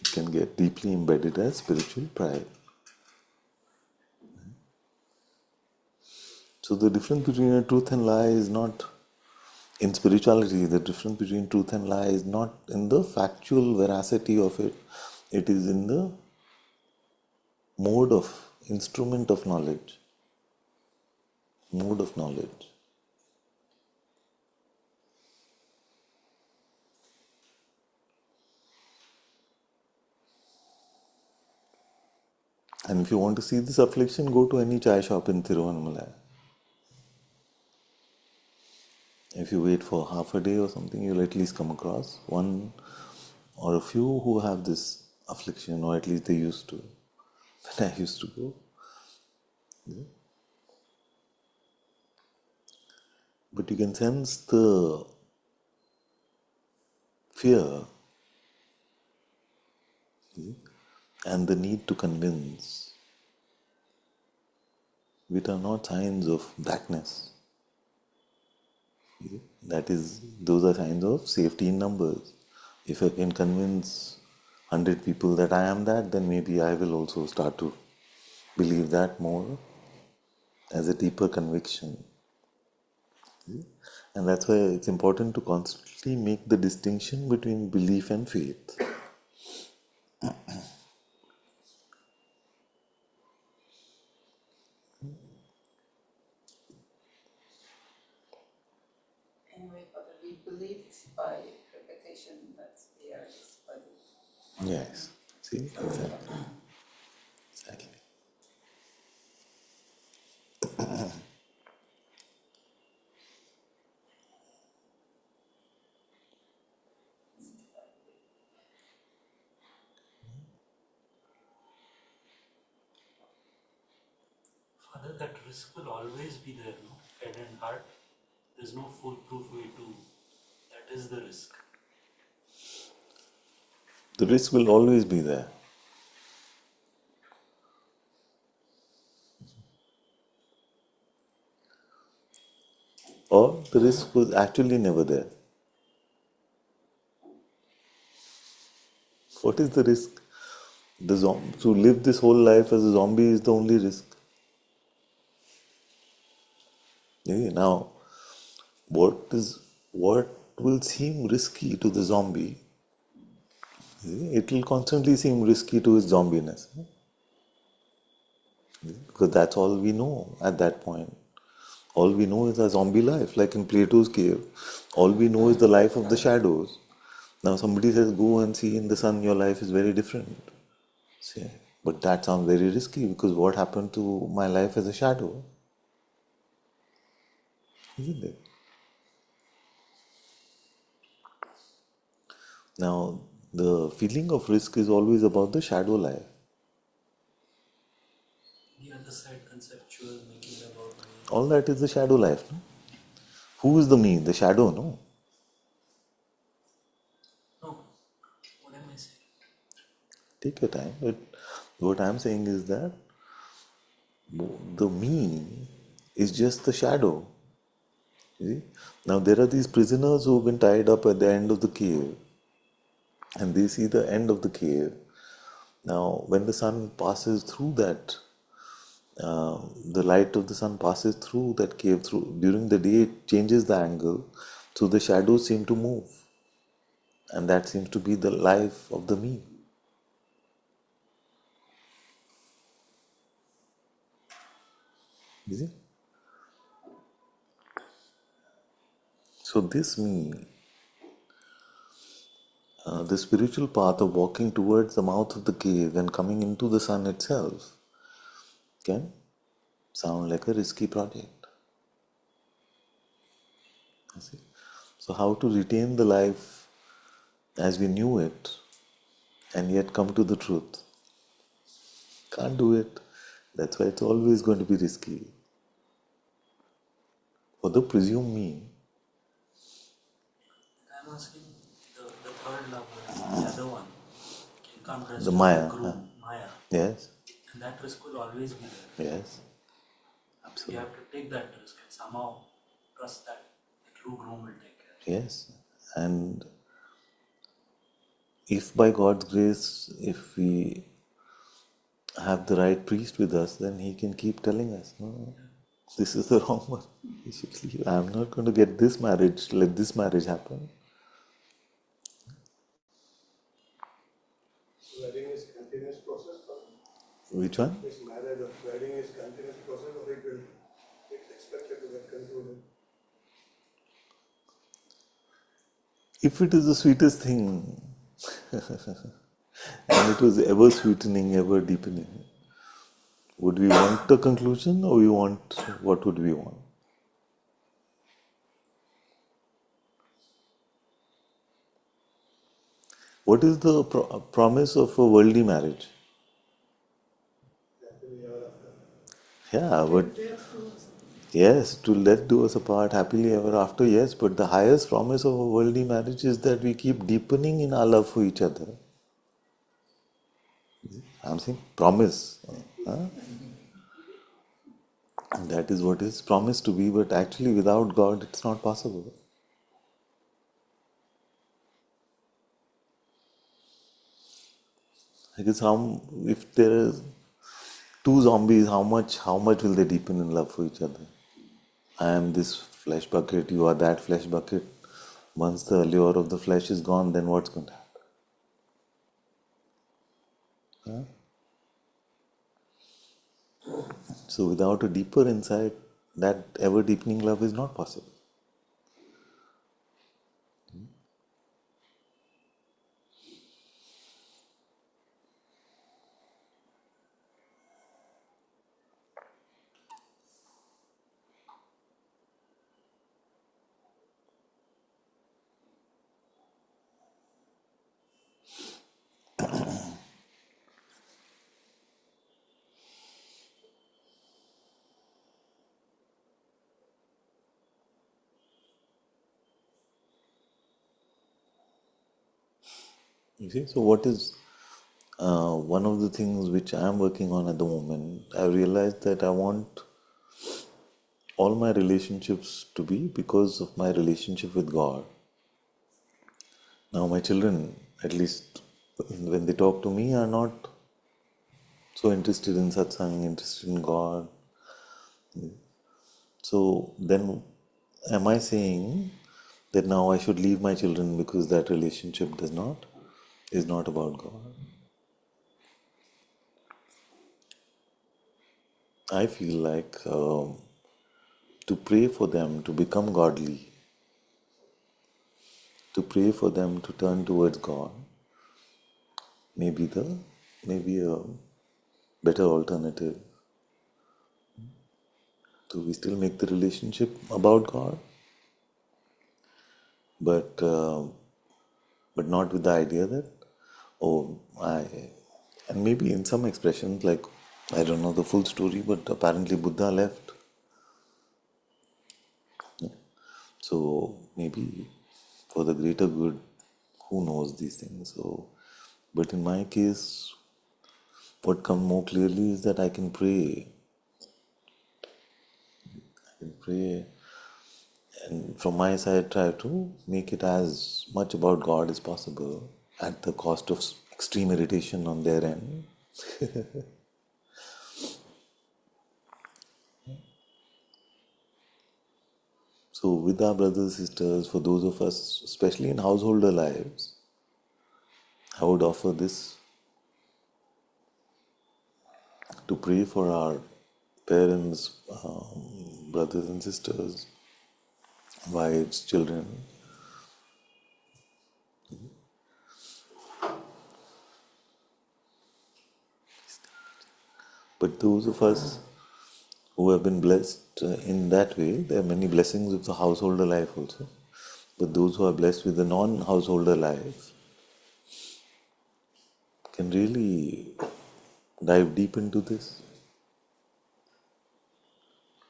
[SPEAKER 2] it can get deeply embedded as spiritual pride. So the difference between a truth and lie is not in spirituality. The difference between truth and lie is not in the factual veracity of it. It is in the mode of instrument of knowledge. Mode of knowledge. And if you want to see this affliction, go to any chai shop in Tiruvannamalai. If you wait for half a day or something, you'll at least come across one or a few who have this affliction, or at least they used to. When I used to go. Yeah. But you can sense the fear and the need to convince, which are not signs of thatness. Those are signs of safety in numbers. If I can convince 100 people that I am that, then maybe I will also start to believe that more as a deeper conviction. And that's why it's important to constantly make the distinction between belief and faith.
[SPEAKER 1] Anyway, but we believed by repetition that we are this body.
[SPEAKER 2] Yes. See? Exactly. Exactly.
[SPEAKER 3] Father, that risk will always be there, no? Head and heart. There's no foolproof way to. That is the risk.
[SPEAKER 2] The risk will always be there. Or the risk was actually never there. What is the risk? To live this whole life as a zombie is the only risk. Yeah, now, what will seem risky to the zombie, it will constantly seem risky to his zombiness. Because that's all we know at that point. All we know is a zombie life, like in Plato's cave. All we know is the life of the shadows. Now somebody says, go and see in the sun, your life is very different. See, but that sounds very risky because what happened to my life as a shadow? Isn't it? Now, the feeling of risk is always about the shadow life.
[SPEAKER 3] The other side, conceptual, making about me.
[SPEAKER 2] All that is the shadow life. No? Who is the me? The shadow, no?
[SPEAKER 3] No, what am I saying?
[SPEAKER 2] Take your time. But what I'm saying is that the me is just the shadow. You see? Now, there are these prisoners who have been tied up at the end of the cave, and they see the end of the cave. Now, when the sun passes through that, the light of the sun passes through that cave through during the day, it changes the angle, so the shadows seem to move, and that seems to be the life of the me. You see? So this me, the spiritual path of walking towards the mouth of the cave and coming into the sun itself, can sound like a risky project. You see? So how to retain the life as we knew it and yet come to the truth? Can't do it. That's why it's always going to be risky. For the presumed me,
[SPEAKER 3] I'm asking the third lover, the other one, can come dressed
[SPEAKER 2] the
[SPEAKER 3] as the
[SPEAKER 2] Maya.
[SPEAKER 3] groom, Maya.
[SPEAKER 2] Yes,
[SPEAKER 3] And that risk will always be there.
[SPEAKER 2] yes,
[SPEAKER 3] You
[SPEAKER 2] absolutely.
[SPEAKER 3] have to take that risk and somehow trust that the true groom will take care.
[SPEAKER 2] Yes. And if by God's grace, if we have the right priest with us, then he can keep telling us, no, this is the wrong one. You should leave. I'm not going to get this marriage, let this marriage happen.
[SPEAKER 5] Wedding is continuous process, or
[SPEAKER 2] Which one?
[SPEAKER 5] is marriage or wedding is continuous process, or it's expected to get concluded?
[SPEAKER 2] If it is the sweetest thing, and it was ever sweetening, ever deepening, would we want the conclusion or we want, what would we want? What is the promise of a worldly marriage?
[SPEAKER 5] Happily ever after.
[SPEAKER 2] Yeah, but yes, to let do us apart happily ever after, yes, but the highest promise of a worldly marriage is that we keep deepening in our love for each other. I'm saying promise. Huh? That is what is promised to be, but actually without God it's not possible. Because if there is Two zombies, how much will they deepen in love for each other? I am this flesh bucket, you are that flesh bucket. Once the allure of the flesh is gone, then what's going to happen? So without a deeper insight, that ever deepening love is not possible. You see, so what is one of the things which I am working on at the moment? I realized that I want all my relationships to be because of my relationship with God. Now, my children, at least when they talk to me, are not so interested in Satsang, interested in God. So then, am I saying that now I should leave my children because that relationship is not about God? I feel like to pray for them to become godly, to pray for them to turn towards God, maybe a better alternative. So we still make the relationship about God, but not with the idea that and maybe in some expressions, like I don't know the full story, but apparently Buddha left. So maybe for the greater good, who knows these things? So, but in my case, what comes more clearly is that I can pray. I can pray, and from my side, try to make it as much about God as possible, at the cost of extreme irritation on their end. So, with our brothers and sisters, for those of us, especially in householder lives, I would offer this to pray for our parents, brothers and sisters, wives, children. But those of us who have been blessed in that way, there are many blessings of the householder life also. But those who are blessed with the non-householder life can really dive deep into this.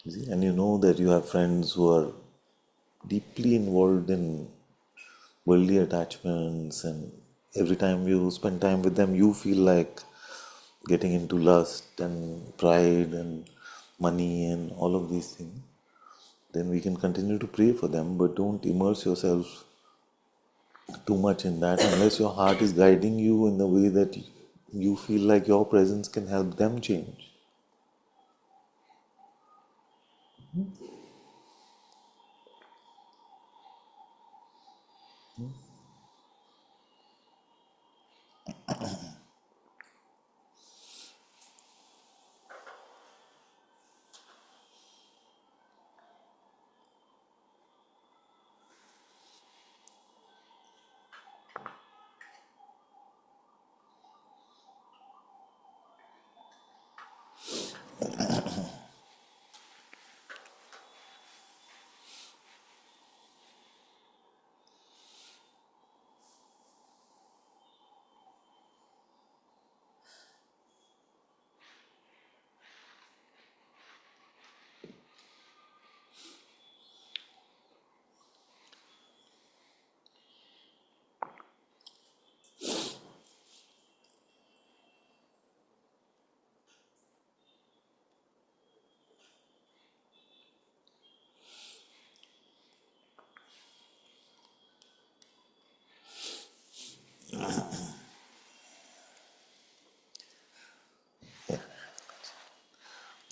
[SPEAKER 2] You see? And you know that you have friends who are deeply involved in worldly attachments, and every time you spend time with them, you feel like getting into lust and pride and money and all of these things. Then we can continue to pray for them, but don't immerse yourself too much in that unless your heart is guiding you in the way that you feel like your presence can help them change.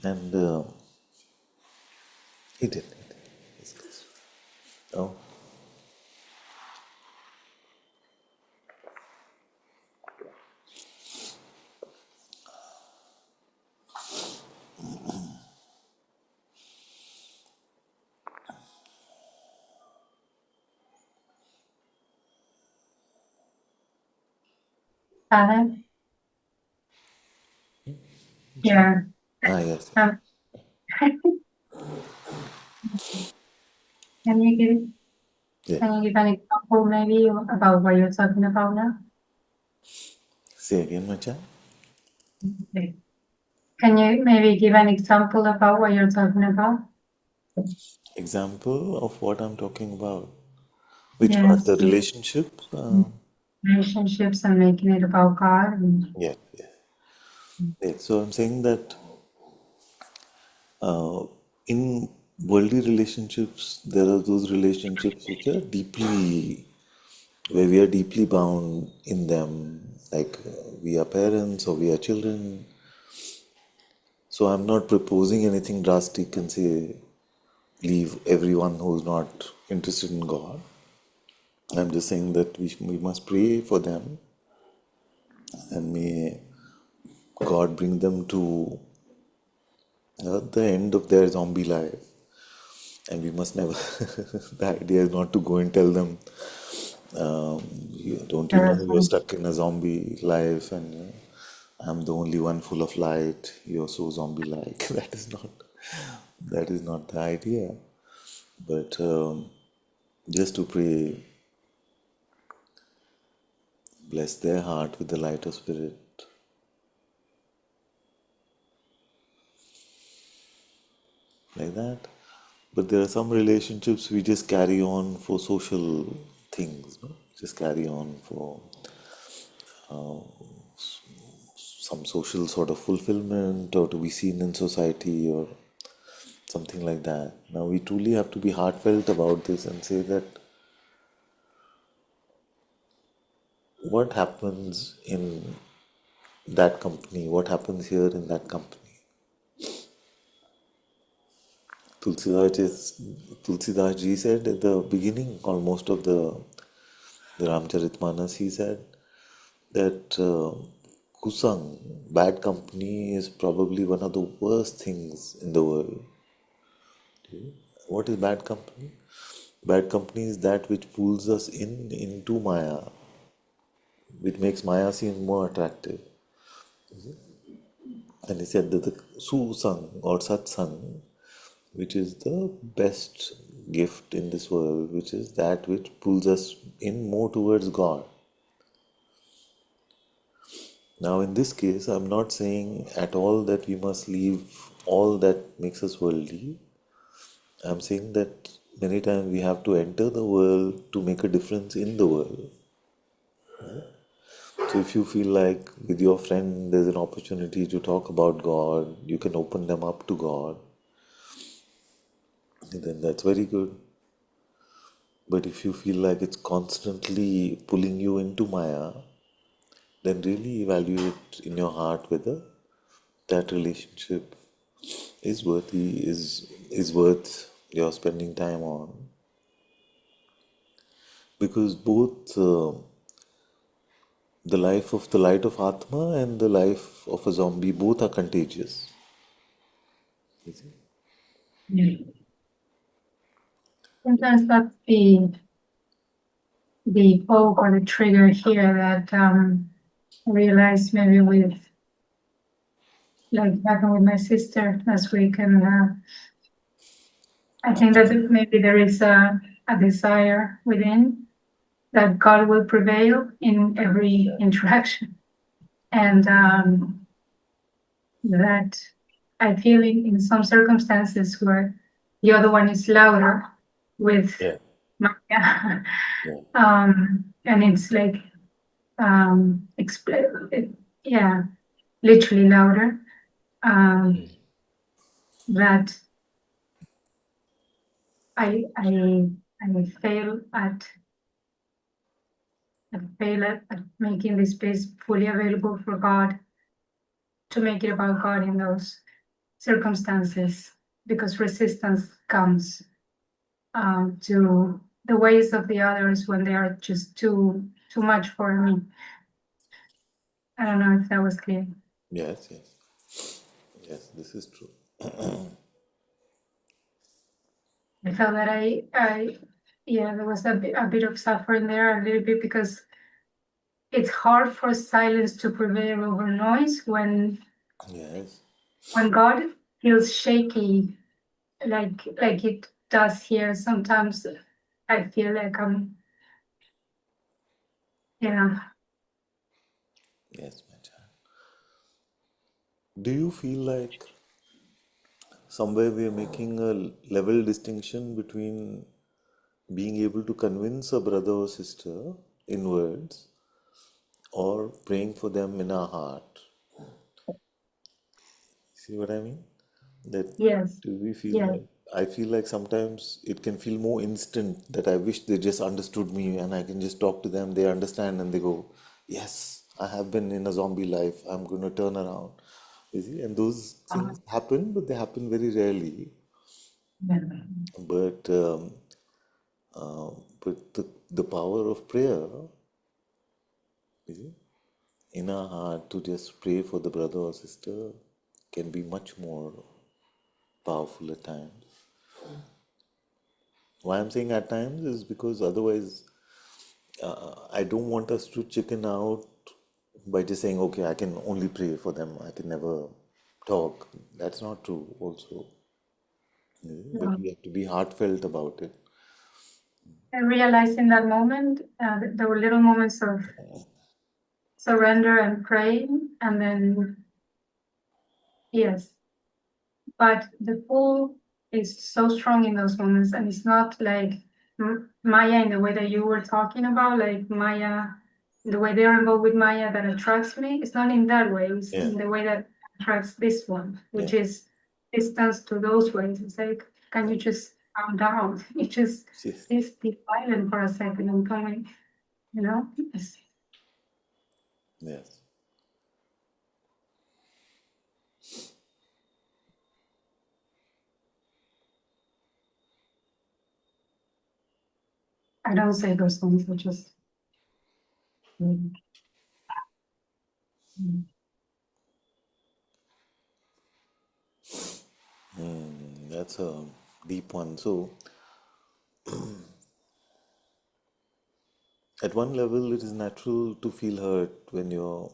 [SPEAKER 2] And he did. Oh,
[SPEAKER 4] Father, yeah.
[SPEAKER 2] yes.
[SPEAKER 4] Um, can you give
[SPEAKER 2] Yeah.
[SPEAKER 4] can you give an example maybe about what you're talking about now?
[SPEAKER 2] Say again, Macha.
[SPEAKER 4] Okay. Can you maybe give an example about what you're talking about?
[SPEAKER 2] Example of what I'm talking about. Which part?
[SPEAKER 4] Yes,
[SPEAKER 2] The relationship?
[SPEAKER 4] relationships and making it about God. And,
[SPEAKER 2] Yeah, yeah. Yeah. So I'm saying that in worldly relationships, there are those relationships which are deeply, where we are deeply bound in them, like we are parents or we are children. So I'm not proposing anything drastic and say leave everyone who's not interested in God. I'm just saying that we must pray for them and may God bring them to the end of their zombie life. And we must never, the idea is not to go and tell them, don't you know you're stuck in a zombie life and I'm the only one full of light, you're so zombie-like. That is not the idea. But just to pray, bless their heart with the light of spirit, like that. But there are some relationships we just carry on for social things, no? Just carry on for some social sort of fulfillment or to be seen in society or something like that. Now we truly have to be heartfelt about this and say that what happens in that company, what happens here in that company. Tulsidas ji said at the beginning, almost of the Ramcharitmanas, he said that kusang, bad company, is probably one of the worst things in the world. What is bad company? Bad company is that which pulls us into Maya, which makes Maya seem more attractive. And he said that the Susang or Satsang, which is the best gift in this world, which is that which pulls us in more towards God. Now, in this case, I'm not saying at all that we must leave all that makes us worldly. I'm saying that many times we have to enter the world to make a difference in the world. So, if you feel like with your friend there's an opportunity to talk about God, you can open them up to God, then that's very good. But if you feel like it's constantly pulling you into Maya, then really evaluate in your heart whether that relationship is worth your spending time on. Because both the light of Atma and the life of a zombie, both are contagious. You see?
[SPEAKER 4] yeah. Sometimes that's the poke or the trigger here that I realized maybe with like back with my sister last week, and I think that maybe there is a desire within that God will prevail in every interaction, and that I feel in some circumstances where the other one is louder with
[SPEAKER 2] Yeah.
[SPEAKER 4] my,
[SPEAKER 2] Yeah.
[SPEAKER 4] and it's like yeah, literally louder. That I fail at at making this space fully available for God, to make it about God in those circumstances, because resistance comes to the ways of the others when they are just too much for me. I don't know if that was clear.
[SPEAKER 2] Yes, yes. Yes, this is true.
[SPEAKER 4] I felt that there was a bit of suffering there, a little bit, because it's hard for silence to prevail over noise when
[SPEAKER 2] Yes.
[SPEAKER 4] God feels shaky, like it does here. Sometimes I feel like yeah.
[SPEAKER 2] Yes, my child. Do you feel like somewhere we are making a level distinction between being able to convince a brother or sister in words or praying for them in our heart? See what I mean? That
[SPEAKER 4] Yes.
[SPEAKER 2] do we feel
[SPEAKER 4] Yes.
[SPEAKER 2] like I feel like sometimes it can feel more instant that I wish they just understood me and I can just talk to them, they understand and they go, yes, I have been in a zombie life, I'm going to turn around. You see, and those
[SPEAKER 4] Uh,
[SPEAKER 2] things happen, but they happen very rarely.
[SPEAKER 4] yeah.
[SPEAKER 2] But the power of prayer, you see, in our heart to just pray for the brother or sister can be much more powerful at times. Why I'm saying at times is because otherwise I don't want us to chicken out by just saying, okay, I can only pray for them, I can never talk. That's not true, also. But
[SPEAKER 4] Yeah.
[SPEAKER 2] we have to be heartfelt about it.
[SPEAKER 4] I realized in that moment there were little moments of surrender and praying, and then yes, but the pull is so strong in those moments, and it's not like Maya in the way that you were talking about, like Maya, the way they're involved with Maya that attracts me. It's not in that way. It's
[SPEAKER 2] Yeah,
[SPEAKER 4] in the way that attracts this one,
[SPEAKER 2] yeah,
[SPEAKER 4] which is distance to those ways. It's like, can
[SPEAKER 2] yeah.
[SPEAKER 4] you just calm down? You just
[SPEAKER 2] Yes,
[SPEAKER 4] be silent for a second and coming, you know?
[SPEAKER 2] yes.
[SPEAKER 4] I don't say those things. I just mm, mm.
[SPEAKER 2] That's a deep one. So, at one level, it is natural to feel hurt when you're,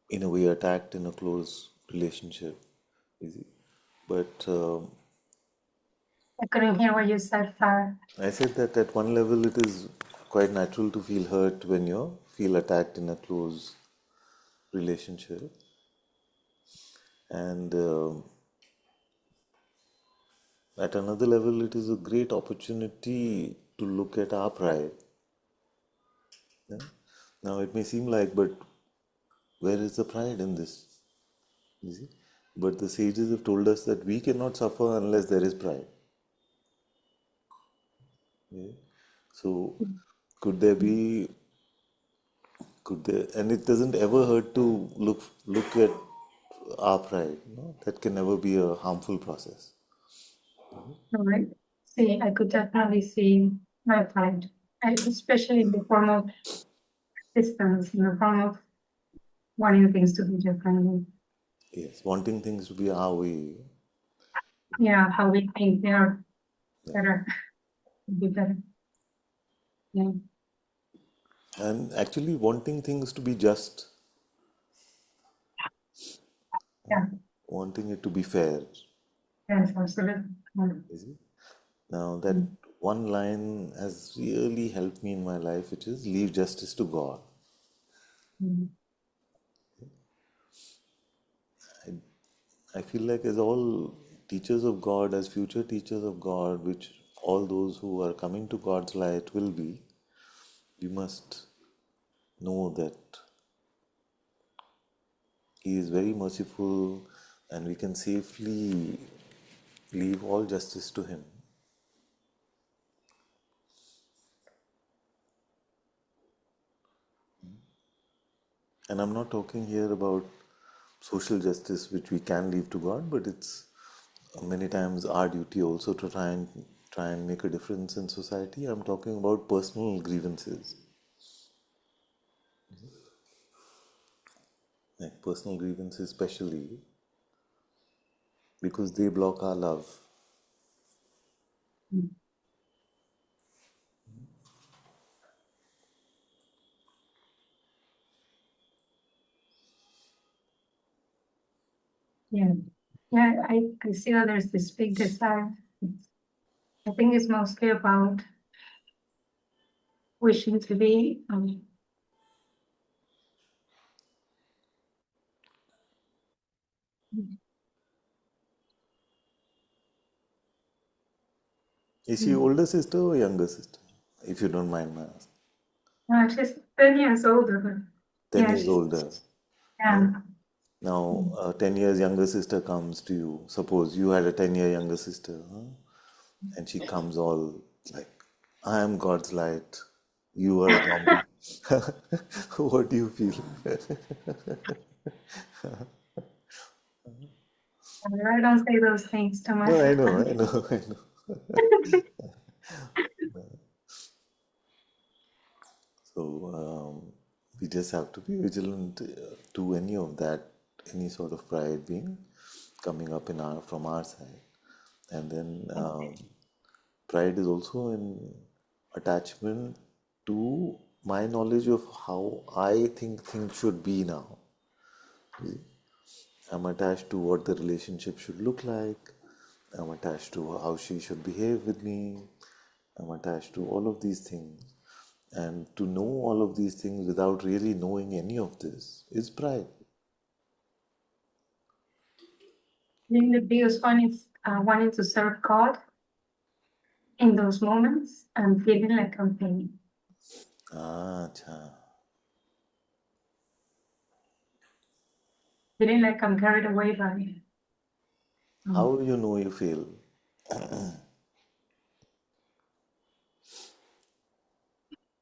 [SPEAKER 2] in a way, attacked in a close relationship. Is it? But
[SPEAKER 4] I couldn't hear what you said, Farah.
[SPEAKER 2] I said that at one level, it is quite natural to feel hurt when you feel attacked in a close relationship. And at another level, it is a great opportunity to look at our pride. Yeah? Now, it may seem like, but where is the pride in this? You see? But the sages have told us that we cannot suffer unless there is pride. Yeah? So, could there be, could there, and it doesn't ever hurt to look at our pride. No? That can never be a harmful process.
[SPEAKER 4] All right. See, I could definitely see my pride, especially in the form of distance, in the form of wanting things to be different.
[SPEAKER 2] Yes, wanting things to be our way.
[SPEAKER 4] Yeah, how we think they are
[SPEAKER 2] Yeah.
[SPEAKER 4] better, be better. Yeah,
[SPEAKER 2] And actually wanting things to be just,
[SPEAKER 4] yeah,
[SPEAKER 2] wanting it to be fair.
[SPEAKER 4] yes, absolutely.
[SPEAKER 2] You see? Now that one line has really helped me in my life, which is leave justice to God.
[SPEAKER 4] Mm-hmm.
[SPEAKER 2] I feel like as all teachers of God, as future teachers of God, which all those who are coming to God's light will be, we must know that He is very merciful and we can safely leave all justice to Him. And I'm not talking here about social justice which we can leave to God, but it's many times our duty also to try and make a difference in society. I'm talking about personal grievances, like personal grievances, especially because they block our love.
[SPEAKER 4] Mm. Yeah. Yeah, I see that there's this big desire. I think it's mostly about wishing to be
[SPEAKER 2] Is she older sister or younger sister? If you don't mind my asking.
[SPEAKER 4] she's 10 years older, but
[SPEAKER 2] 10
[SPEAKER 4] yeah,
[SPEAKER 2] years
[SPEAKER 4] she's
[SPEAKER 2] older. Right?
[SPEAKER 4] yeah.
[SPEAKER 2] Now, a 10 years younger sister comes to you. Suppose you had a 10-year younger sister, huh? And she comes all like, I am God's light, you are a zombie. What do you feel?
[SPEAKER 4] I don't say those things to my
[SPEAKER 2] No, I know,
[SPEAKER 4] son.
[SPEAKER 2] I know, I know. So we just have to be vigilant to any of that, any sort of pride being coming up in our from our side, and then pride is also an attachment to my knowledge of how I think things should be now. I'm attached to what the relationship should look like. I'm attached to how she should behave with me. I'm attached to all of these things. And to know all of these things without really knowing any of this is pride.
[SPEAKER 4] I think the biggest one is wanting to serve God in those moments and feeling like I'm paying,
[SPEAKER 2] Ah, cha.
[SPEAKER 4] feeling like I'm carried away by
[SPEAKER 2] How do you know you fail?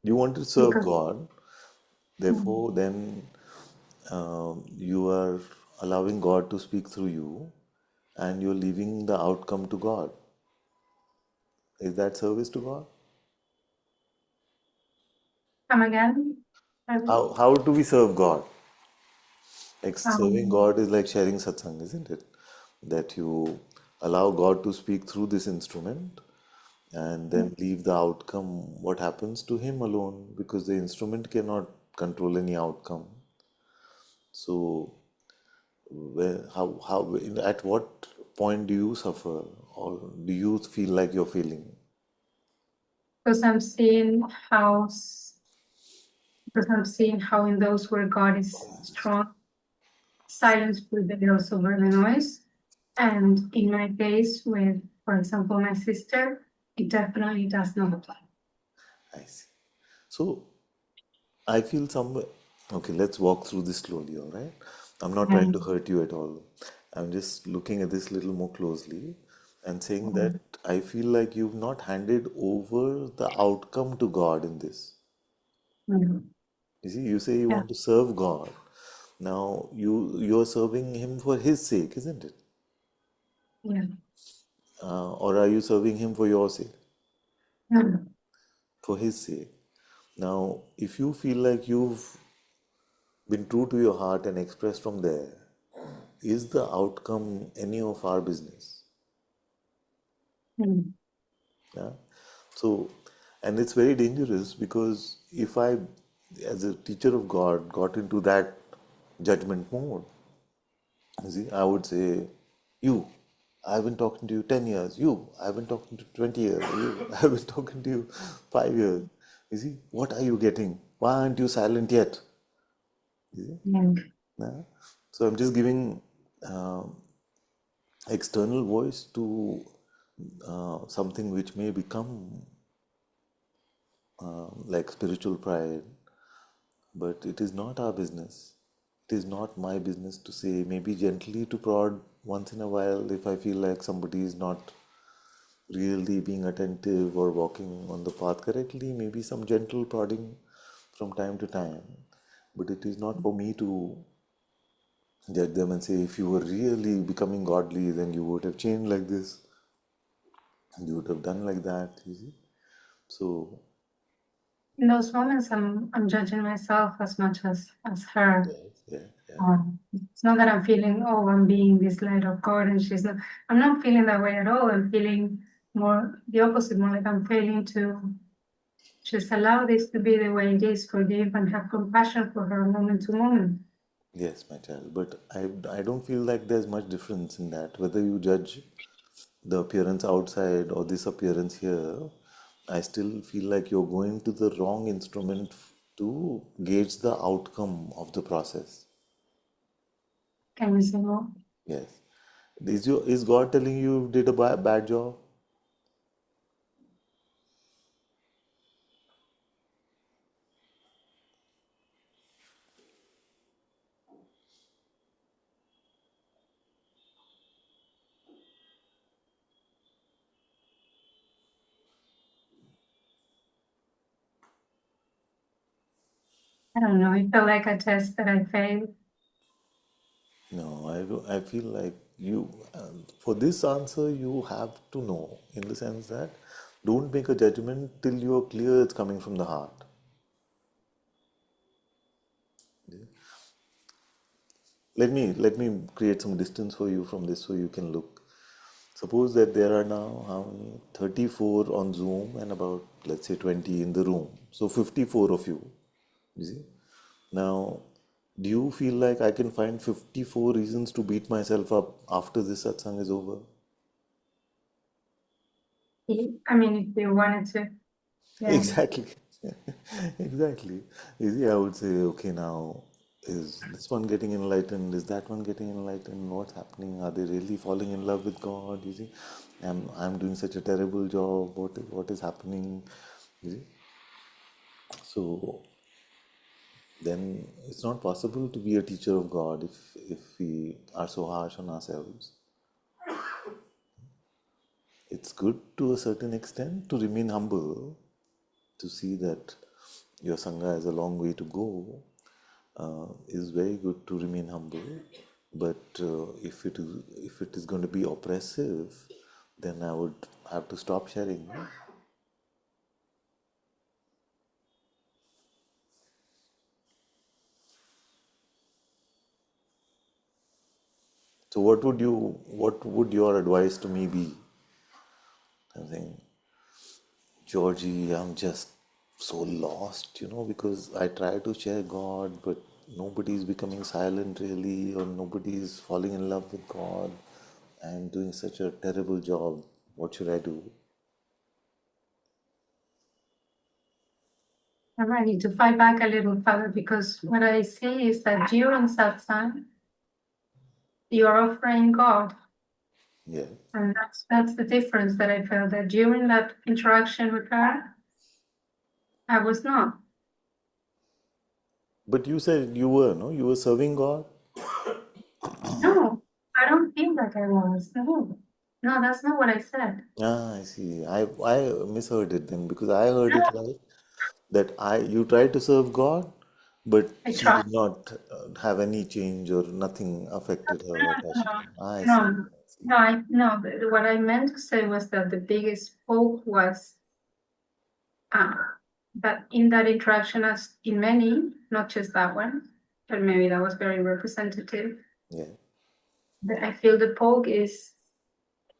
[SPEAKER 2] You want to serve
[SPEAKER 4] because
[SPEAKER 2] God,
[SPEAKER 4] mm,
[SPEAKER 2] therefore, then you are allowing God to speak through you and you're leaving the outcome to God. Is that service to God?
[SPEAKER 4] come again.
[SPEAKER 2] How do we serve God? Like serving
[SPEAKER 4] Um,
[SPEAKER 2] God is like sharing satsang, isn't it? That you allow God to speak through this instrument and then leave the outcome, what happens to Him alone, because the instrument cannot control any outcome. So, at what point do you suffer, or do you feel like you're failing?
[SPEAKER 4] because I'm seeing how because I'm seeing how in those where God is strong, silence prevails over the noise. And in my case, with, for example, my sister, it definitely does not apply.
[SPEAKER 2] I see. So, I feel somewhere. Okay, let's walk through this slowly, all right? I'm not trying to
[SPEAKER 4] And
[SPEAKER 2] hurt you at all. I'm just looking at this little more closely and saying that I feel like you've not handed over the outcome to God in this.
[SPEAKER 4] mm,
[SPEAKER 2] You see, you say you
[SPEAKER 4] yeah,
[SPEAKER 2] want to serve God. Now you're serving Him for His sake, isn't it?
[SPEAKER 4] yeah,
[SPEAKER 2] Or are you serving Him for your sake?
[SPEAKER 4] mm,
[SPEAKER 2] For His sake. Now, if you feel like you've been true to your heart and expressed from there, is the outcome any of our business?
[SPEAKER 4] mm,
[SPEAKER 2] Yeah. So, and it's very dangerous because if I, as a teacher of God, got into that judgment mode, you see, I would say, you, I've been talking to you 10 years. You, I've been talking to 20 years. You, I've been talking to you 5 years. You see, what are you getting? Why aren't you silent yet? You see?
[SPEAKER 4] yeah,
[SPEAKER 2] Yeah. So I'm just giving um external voice to something which may become like spiritual pride, but it is not our business. It is not my business to say, maybe gently to prod once in a while if I feel like somebody is not really being attentive or walking on the path correctly, maybe some gentle prodding from time to time. But it is not for me to judge them and say, if you were really becoming godly, then you would have changed like this, you would have done like that, you see. So,
[SPEAKER 4] In those moments, I'm judging myself as much as her.
[SPEAKER 2] yeah, yeah.
[SPEAKER 4] It's not that I'm feeling, oh, I'm being this light of God, and she's not. I'm not feeling that way at all. I'm feeling more the opposite, more like I'm failing to just allow this to be the way it is, forgive and have compassion for her moment to moment.
[SPEAKER 2] Yes, my child, but I don't feel like there's much difference in that. Whether you judge the appearance outside or this appearance here, I still feel like you're going to the wrong instrument to gauge the outcome of the process.
[SPEAKER 4] Can you say more?
[SPEAKER 2] Yes. Is God telling you you did a bad job?
[SPEAKER 4] I don't know. It felt like a test that I failed.
[SPEAKER 2] No, I feel like for this answer, you have to know in the sense that don't make a judgment till you're clear it's coming from the heart. Let me create some distance for you from this so you can look. Suppose that there are now how many 34 on Zoom and about let's say 20 in the room. So 54 of you. You see? Now, do you feel like I can find 54 reasons to beat myself up after this satsang is over?
[SPEAKER 4] I mean, if you wanted to, yeah.
[SPEAKER 2] Exactly. Exactly. You see, I would say, okay, now is this one getting enlightened? Is that one getting enlightened? What's happening? Are they really falling in love with God? You see, I'm doing such a terrible job. What is happening? You see? So then it's not possible to be a teacher of God if we are so harsh on ourselves. It's good to a certain extent to remain humble, to see that your Sangha has a long way to go. Is very good to remain humble, but if it is going to be oppressive, then I would have to stop sharing. So what would your advice to me be? I think, Georgie, I'm just so lost, because I try to share God, but nobody is becoming silent really, or nobody is falling in love with God. I'm doing such a terrible job. What should I do?
[SPEAKER 4] I need to fight back a little further because what I see is that during satsang, you are offering God.
[SPEAKER 2] Yeah.
[SPEAKER 4] And that's the difference that I felt that during that interaction with her, I was not.
[SPEAKER 2] But you said you were, no? You were serving God?
[SPEAKER 4] No, I don't feel like I was. No, that's not what I said.
[SPEAKER 2] Ah, I see. I misheard it then because I heard
[SPEAKER 4] No,
[SPEAKER 2] it like that you tried to serve God, but
[SPEAKER 4] I
[SPEAKER 2] she
[SPEAKER 4] tried.
[SPEAKER 2] did not have any change or nothing affected her attachment. Ah, I see.
[SPEAKER 4] No,
[SPEAKER 2] I see.
[SPEAKER 4] What I meant to say was that the biggest hope was uh, that in that interaction, as in many, not just that one, but maybe that was very representative.
[SPEAKER 2] Yeah.
[SPEAKER 4] I feel the poke is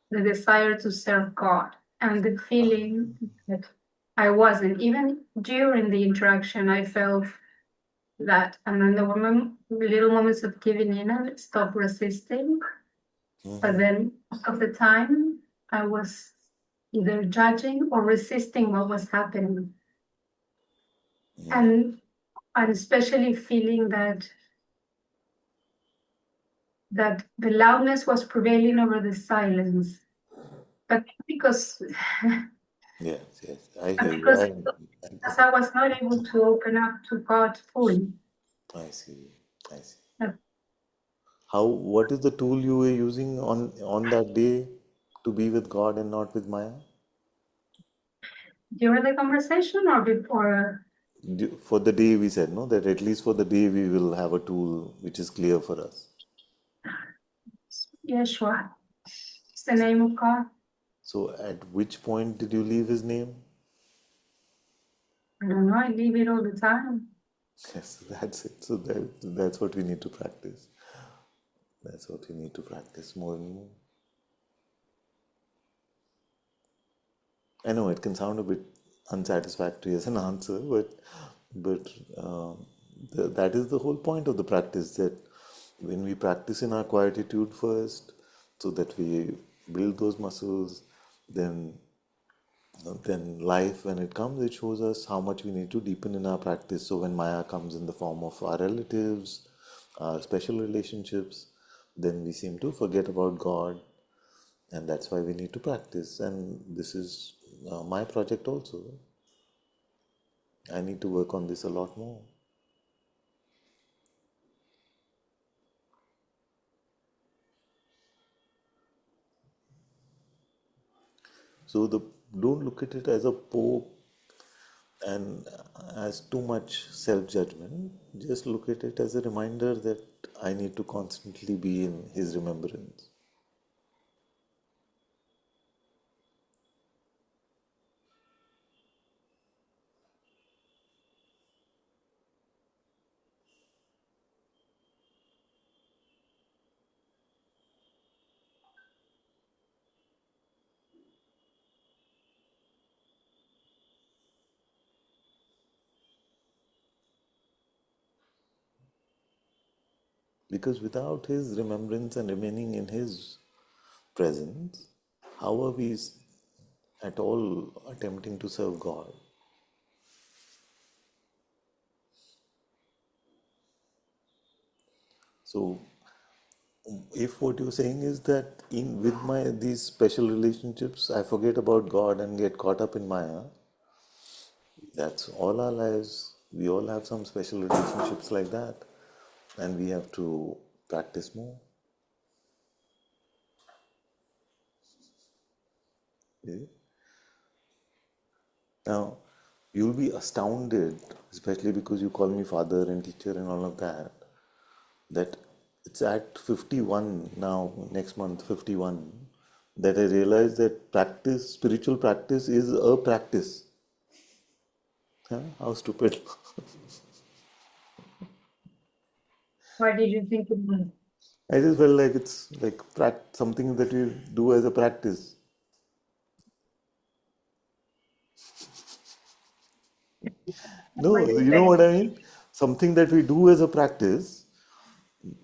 [SPEAKER 4] the desire to serve God and the feeling that I wasn't. Even during the interaction, I felt that, and then there were little moments of giving in and stop resisting. But then most of the time, I was either judging or resisting what was happening. And I'm especially feeling that the loudness was prevailing over the silence. But because
[SPEAKER 2] Yes, yes. I
[SPEAKER 4] but
[SPEAKER 2] hear you.
[SPEAKER 4] because
[SPEAKER 2] I
[SPEAKER 4] as
[SPEAKER 2] get
[SPEAKER 4] I
[SPEAKER 2] it.
[SPEAKER 4] was not able to open up to God fully.
[SPEAKER 2] I see. I see.
[SPEAKER 4] Uh,
[SPEAKER 2] What is the tool you were using on that day to be with God and not with Maya?
[SPEAKER 4] During the conversation or before?
[SPEAKER 2] For the day we said, no, that at least for the day we will have a tool which is clear for us.
[SPEAKER 4] Yeshua. It's the name of God.
[SPEAKER 2] So at which point did you leave his name?
[SPEAKER 4] I don't know, I leave it all the time.
[SPEAKER 2] Yes, that's it. So that's what we need to practice. That's what we need to practice more and more. I know it can sound a bit unsatisfactory as an answer, but that is the whole point of the practice. That when we practice in our quietude first, so that we build those muscles, then life, when it comes, it shows us how much we need to deepen in our practice. So when Maya comes in the form of our relatives, our special relationships, then we seem to forget about God, and that's why we need to practice. And this is my project also. I need to work on this a lot more. So don't look at it as a poke and as too much self-judgment. Just look at it as a reminder that I need to constantly be in his remembrance. Because without his remembrance and remaining in his presence, how are we at all attempting to serve God? So, if what you're saying is that in with my these special relationships, I forget about God and get caught up in Maya, that's all our lives. We all have some special relationships like that, and we have to practice more. Okay? Now, you'll be astounded, especially because you call me father and teacher and all of that, that it's at 51 now, next month, 51, that I realize that practice, spiritual practice is a practice. Huh? How stupid.
[SPEAKER 4] Why did you think it was?
[SPEAKER 2] I just felt like it's like something that you do as a practice.
[SPEAKER 4] Why
[SPEAKER 2] No,
[SPEAKER 4] did you
[SPEAKER 2] you know
[SPEAKER 4] say
[SPEAKER 2] what I mean? Something that we do as a practice,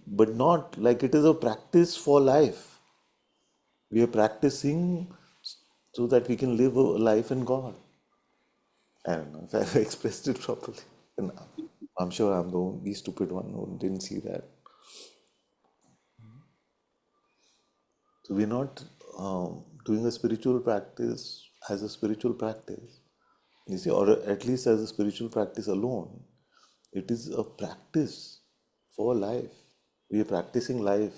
[SPEAKER 2] but not like it is a practice for life. We are practicing so that we can live a life in God. I don't know if I've expressed it properly. And I'm sure I'm the only stupid one who didn't see that. So we're not doing a spiritual practice as a spiritual practice. You see, or at least as a spiritual practice alone. It is a practice for life. We are practicing life.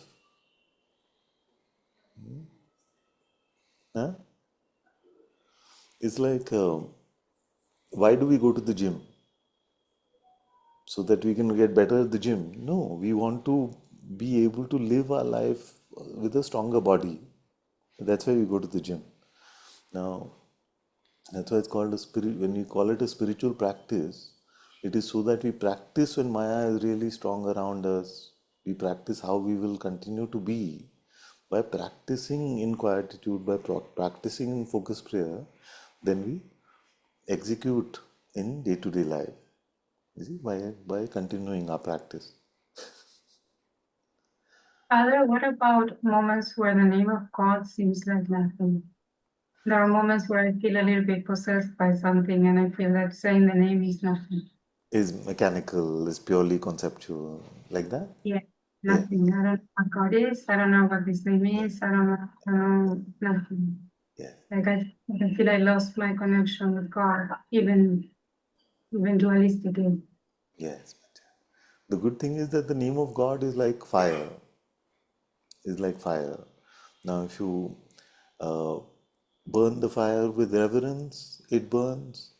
[SPEAKER 2] Huh? It's like, why do we go to the gym? So that we can get better at the gym? No, we want to be able to live our life with a stronger body. That's why we go to the gym. Now, that's why it's called a spirit. When we call it a spiritual practice, it is so that we practice when Maya is really strong around us. We practice how we will continue to be by practicing in quietude, by practicing in focused prayer. Then we execute in day-to-day life. You see, by continuing our practice.
[SPEAKER 4] Father, what about moments where the name of God seems like nothing? There are moments where I feel a little bit possessed by something and I feel that saying the name is nothing.
[SPEAKER 2] Is mechanical, is purely conceptual, like that?
[SPEAKER 4] Yeah,
[SPEAKER 2] Yeah,
[SPEAKER 4] nothing. I don't know what God is. I don't know what this name
[SPEAKER 2] yeah,
[SPEAKER 4] is. I don't know nothing.
[SPEAKER 2] yeah.
[SPEAKER 4] Like I can feel I lost my connection with God, even dualistically.
[SPEAKER 2] Yes. The good thing is that the name of God is like fire. Is like fire. Now, if you uh, burn the fire with reverence, it burns.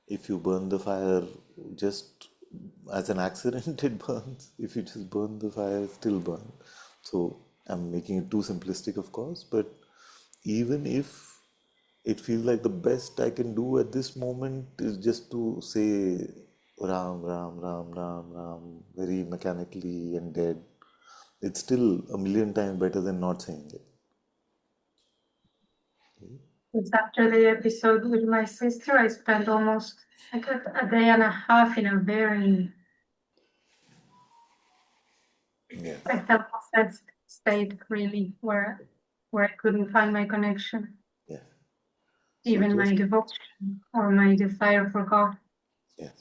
[SPEAKER 2] If you burn the fire just as an accident, it burns. If you just burn the fire, it still burns. So, I'm making it too simplistic, of course, but even if it feels like the best I can do at this moment is just to say Ram, Ram, Ram, Ram, Ram, very mechanically and dead, it's still a million times better than not saying it.
[SPEAKER 4] It's after the episode with my sister, I spent almost like a day and a half in a very,
[SPEAKER 2] Yeah,
[SPEAKER 4] I felt obsessed state really, where I couldn't find my connection,
[SPEAKER 2] yeah. So
[SPEAKER 4] even my
[SPEAKER 2] just,
[SPEAKER 4] devotion or my desire for God.
[SPEAKER 2] yeah.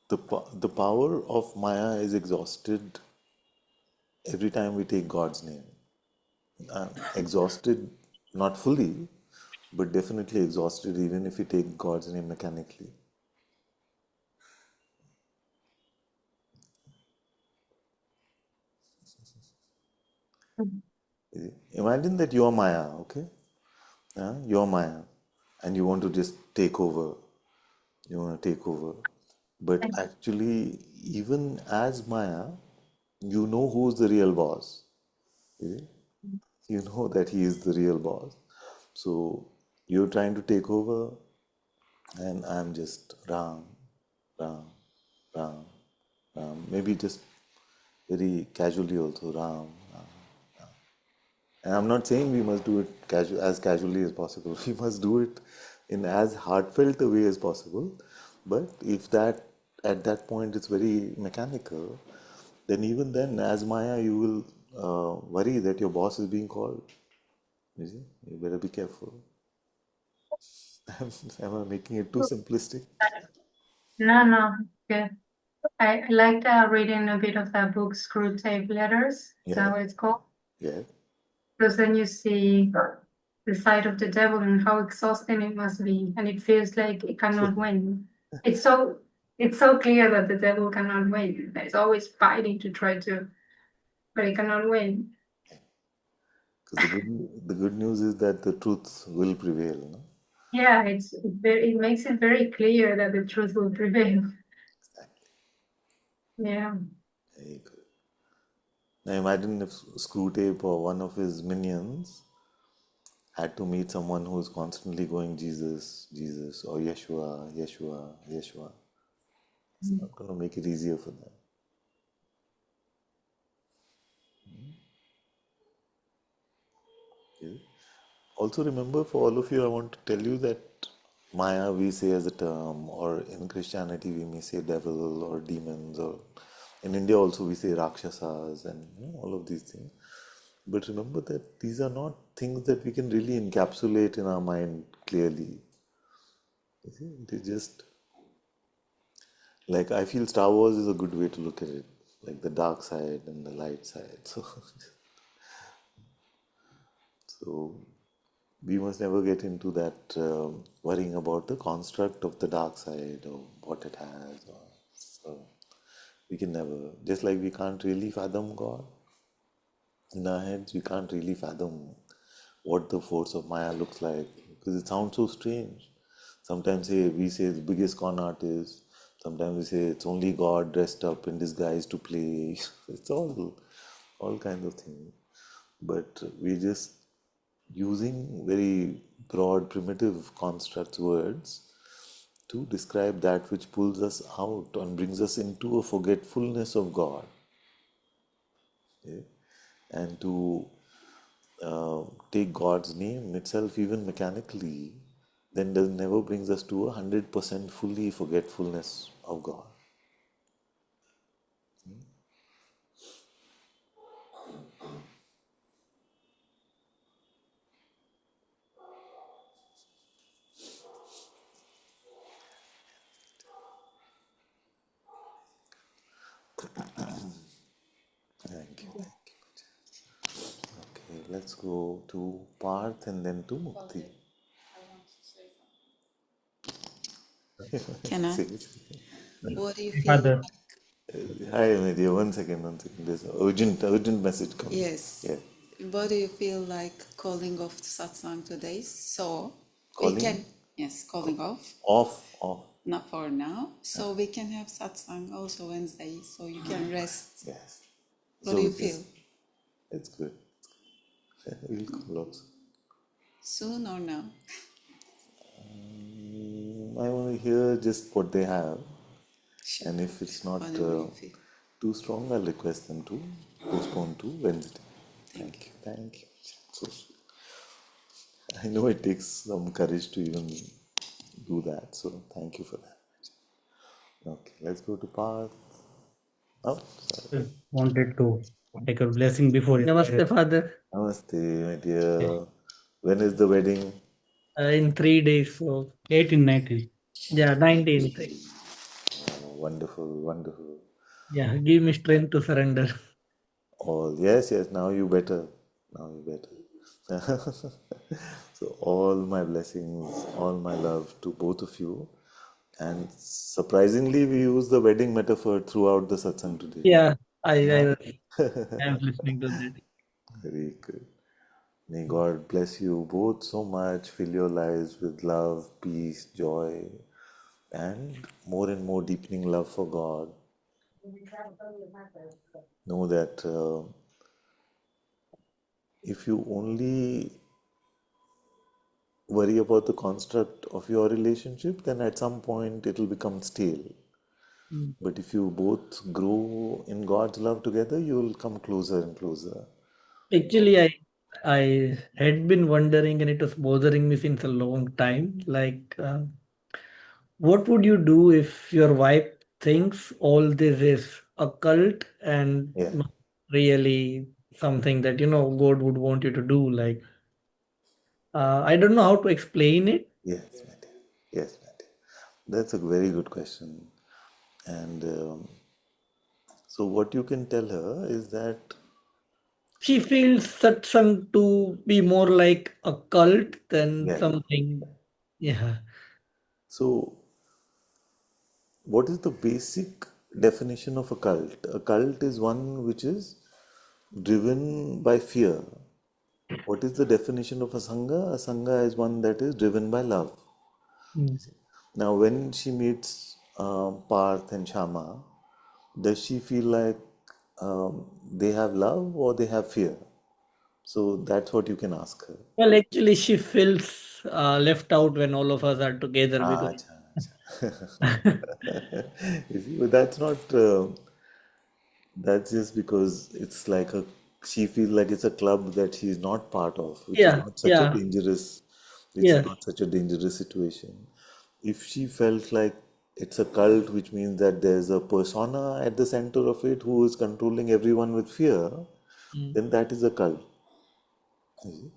[SPEAKER 2] The power of Maya is exhausted every time we take God's name. Exhausted, not fully, but definitely exhausted even if we take God's name mechanically. Imagine that you are Maya, okay? Yeah, you are Maya, and you want to just take over. You want to take over. But
[SPEAKER 4] And
[SPEAKER 2] actually, even as Maya, you know who's the real boss. Okay? You know that he is the real boss. So you're trying to take over, and I'm just Ram, Ram, Ram, Ram. Maybe just very casually also Ram, Ram. And I'm not saying we must do it as casually as possible. We must do it in as heartfelt a way as possible. But if that at that point it's very mechanical, then even then, as Maya, you will worry that your boss is being called. You see, you better be careful. Am I making it too simplistic?
[SPEAKER 4] no, okay. I liked reading a bit of that book, Screw Tape Letters. Is
[SPEAKER 2] Yeah,
[SPEAKER 4] that what it's called?
[SPEAKER 2] yeah,
[SPEAKER 4] Because then you see the side of the devil and how exhausting it must be, and it feels like it cannot win. It's so clear that the devil cannot win. It's always fighting to try to, but it cannot win.
[SPEAKER 2] because the good news is that the truth will prevail. No?
[SPEAKER 4] Yeah, it makes it very clear that the truth will prevail. Yeah.
[SPEAKER 2] Very good. Now imagine if Screwtape or one of his minions had to meet someone who's constantly going Jesus, Jesus, or Yeshua, Yeshua, Yeshua. It's not going to make it easier for them. Okay? Also, remember, for all of you, I want to tell you that Maya we say as a term, or in Christianity we may say devil or demons, or in India also we say Rakshasas and all of these things. But remember that these are not things that we can really encapsulate in our mind clearly. You see, it is just like I feel Star Wars is a good way to look at it, like the dark side and the light side. So we must never get into that worrying about the construct of the dark side or what it has. So we can never, just like we can't really fathom God in our heads, we can't really fathom what the force of Maya looks like because it sounds so strange. Sometimes we say the biggest con artist. Sometimes we say it's only God dressed up in disguise to play. It's all kinds of things. But we're just using very broad, primitive constructs, words to describe that which pulls us out and brings us into a forgetfulness of God. Okay? And to take God's name itself, even mechanically, then does never brings us to 100% fully forgetfulness of God. Thank you. Okay, let's go to Parth and then to Mukti.
[SPEAKER 1] I want to say something.
[SPEAKER 6] Can I?
[SPEAKER 2] Say it.
[SPEAKER 6] What do you feel?
[SPEAKER 7] Father,
[SPEAKER 2] Hi, Amelia. One second. There's an urgent message coming.
[SPEAKER 6] Yes.
[SPEAKER 2] Yeah.
[SPEAKER 6] What do you feel like calling off satsang today? So we
[SPEAKER 2] Calling
[SPEAKER 6] can, yes, calling off,
[SPEAKER 2] off.
[SPEAKER 6] not for now. So we can have satsang also Wednesday, so you can rest.
[SPEAKER 2] Yes.
[SPEAKER 6] What do you feel?
[SPEAKER 2] It's good. We'll call also.
[SPEAKER 6] Soon or now?
[SPEAKER 2] I want to hear just what they have,
[SPEAKER 6] Sure.
[SPEAKER 2] and if it's not
[SPEAKER 6] Whatever you feel.
[SPEAKER 2] too strong, I'll request them to postpone to Wednesday.
[SPEAKER 6] Thank you.
[SPEAKER 2] Thank you. So I know it takes some courage to even do that, so thank you for that. Okay, let's go to Parth. Oh, sorry.
[SPEAKER 7] Wanted to take a blessing before. Namaste, Father.
[SPEAKER 2] Namaste, my dear. When is the wedding?
[SPEAKER 7] In 3 days, so 18, 19. Yeah, 19th.
[SPEAKER 2] Oh, wonderful, wonderful.
[SPEAKER 7] Yeah, give me strength to surrender.
[SPEAKER 2] All yes, yes. Now you better. Now you better. So all my blessings, all my love to both of you. And surprisingly, we use the wedding metaphor throughout the satsang today.
[SPEAKER 7] Yeah, I was listening to that.
[SPEAKER 2] Very good. May God bless you both so much. Fill your lives with love, peace, joy, and more deepening love for God. Know that if you only worry about the construct of your relationship, then at some point it'll become stale.
[SPEAKER 7] Mm.
[SPEAKER 2] But if you both grow in God's love together, you'll come closer and closer.
[SPEAKER 7] Actually, I had been wondering, and it was bothering me since a long time. Like, what would you do if your wife thinks all this is a cult and
[SPEAKER 2] Yeah.
[SPEAKER 7] not really something that God would want you to do? Like, I don't know how to explain it.
[SPEAKER 2] Yes, my dear. Yes, my dear. That's a very good question. And so, what you can tell her is that,
[SPEAKER 7] She feels satsang to be more like a cult than
[SPEAKER 2] yeah.
[SPEAKER 7] something. Yeah.
[SPEAKER 2] So, what is the basic definition of a cult? A cult is one which is driven by fear. What is the definition of a sangha? A sangha is one that is driven by love.
[SPEAKER 7] Mm.
[SPEAKER 2] Now, when she meets Parth and Shama, does she feel like they have love or they have fear? So that's what you can ask her.
[SPEAKER 7] Well, actually, she feels left out when all of us are together
[SPEAKER 2] Ah,
[SPEAKER 7] because.
[SPEAKER 2] acha, acha. You see, but that's not. That's just because it's like a. She feels like it's a club that she's not part of, which is
[SPEAKER 7] Yeah,
[SPEAKER 2] not such a
[SPEAKER 7] yeah,
[SPEAKER 2] dangerous. It's
[SPEAKER 7] yes,
[SPEAKER 2] not such a dangerous situation. If she felt like it's a cult, which means that there's a persona at the center of it who is controlling everyone with fear,
[SPEAKER 7] mm,
[SPEAKER 2] then that is a cult. You see.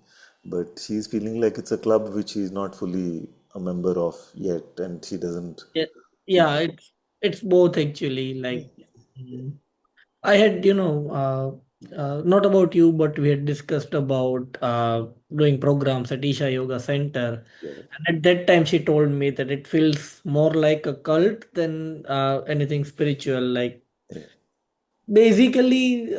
[SPEAKER 2] But she's feeling like it's a club which she's not fully a member of yet, and she doesn't
[SPEAKER 7] yeah,
[SPEAKER 2] feel.
[SPEAKER 7] yeah. It's both actually.
[SPEAKER 2] Yeah,
[SPEAKER 7] Like, I had, not about you, but we had discussed about doing programs at Isha Yoga Center.
[SPEAKER 2] yeah,
[SPEAKER 7] And at that time, she told me that it feels more like a cult than anything spiritual. Like,
[SPEAKER 2] yeah,
[SPEAKER 7] basically,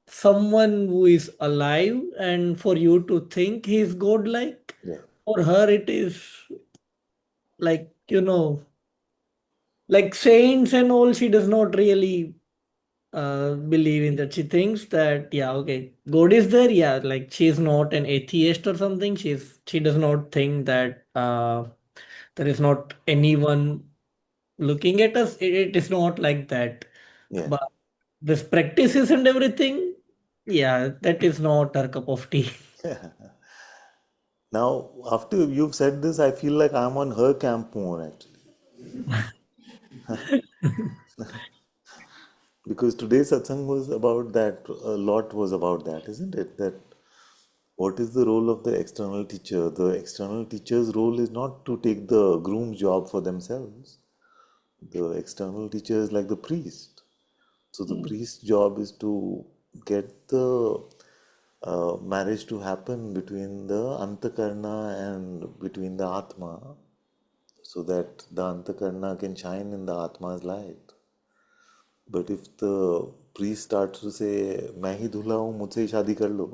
[SPEAKER 7] someone who is alive, and for you to think he's godlike,
[SPEAKER 2] yeah,
[SPEAKER 7] for her, it is like, like saints and all. She does not really believe in that. She thinks that, yeah, okay, God is there. Yeah, like she's not an atheist or something. She does not think that there is not anyone looking at us. It is not like that.
[SPEAKER 2] yeah.
[SPEAKER 7] But this practices and everything, yeah, that is not her cup of tea.
[SPEAKER 2] Now, after you've said this, I feel like I'm on her camp more actually. Because today's satsang was about that, a lot was about that, isn't it? That what is the role of the external teacher? The external teacher's role is not to take the groom's job for themselves. The external teacher is like the priest. So the priest's job is to get the marriage to happen between the Antakarna and between the Atma, so that the Antakarna can shine in the Atma's light. But if the priest starts to say, मैं ही दूल्हा हूँ मुझसे ही शादी कर लो,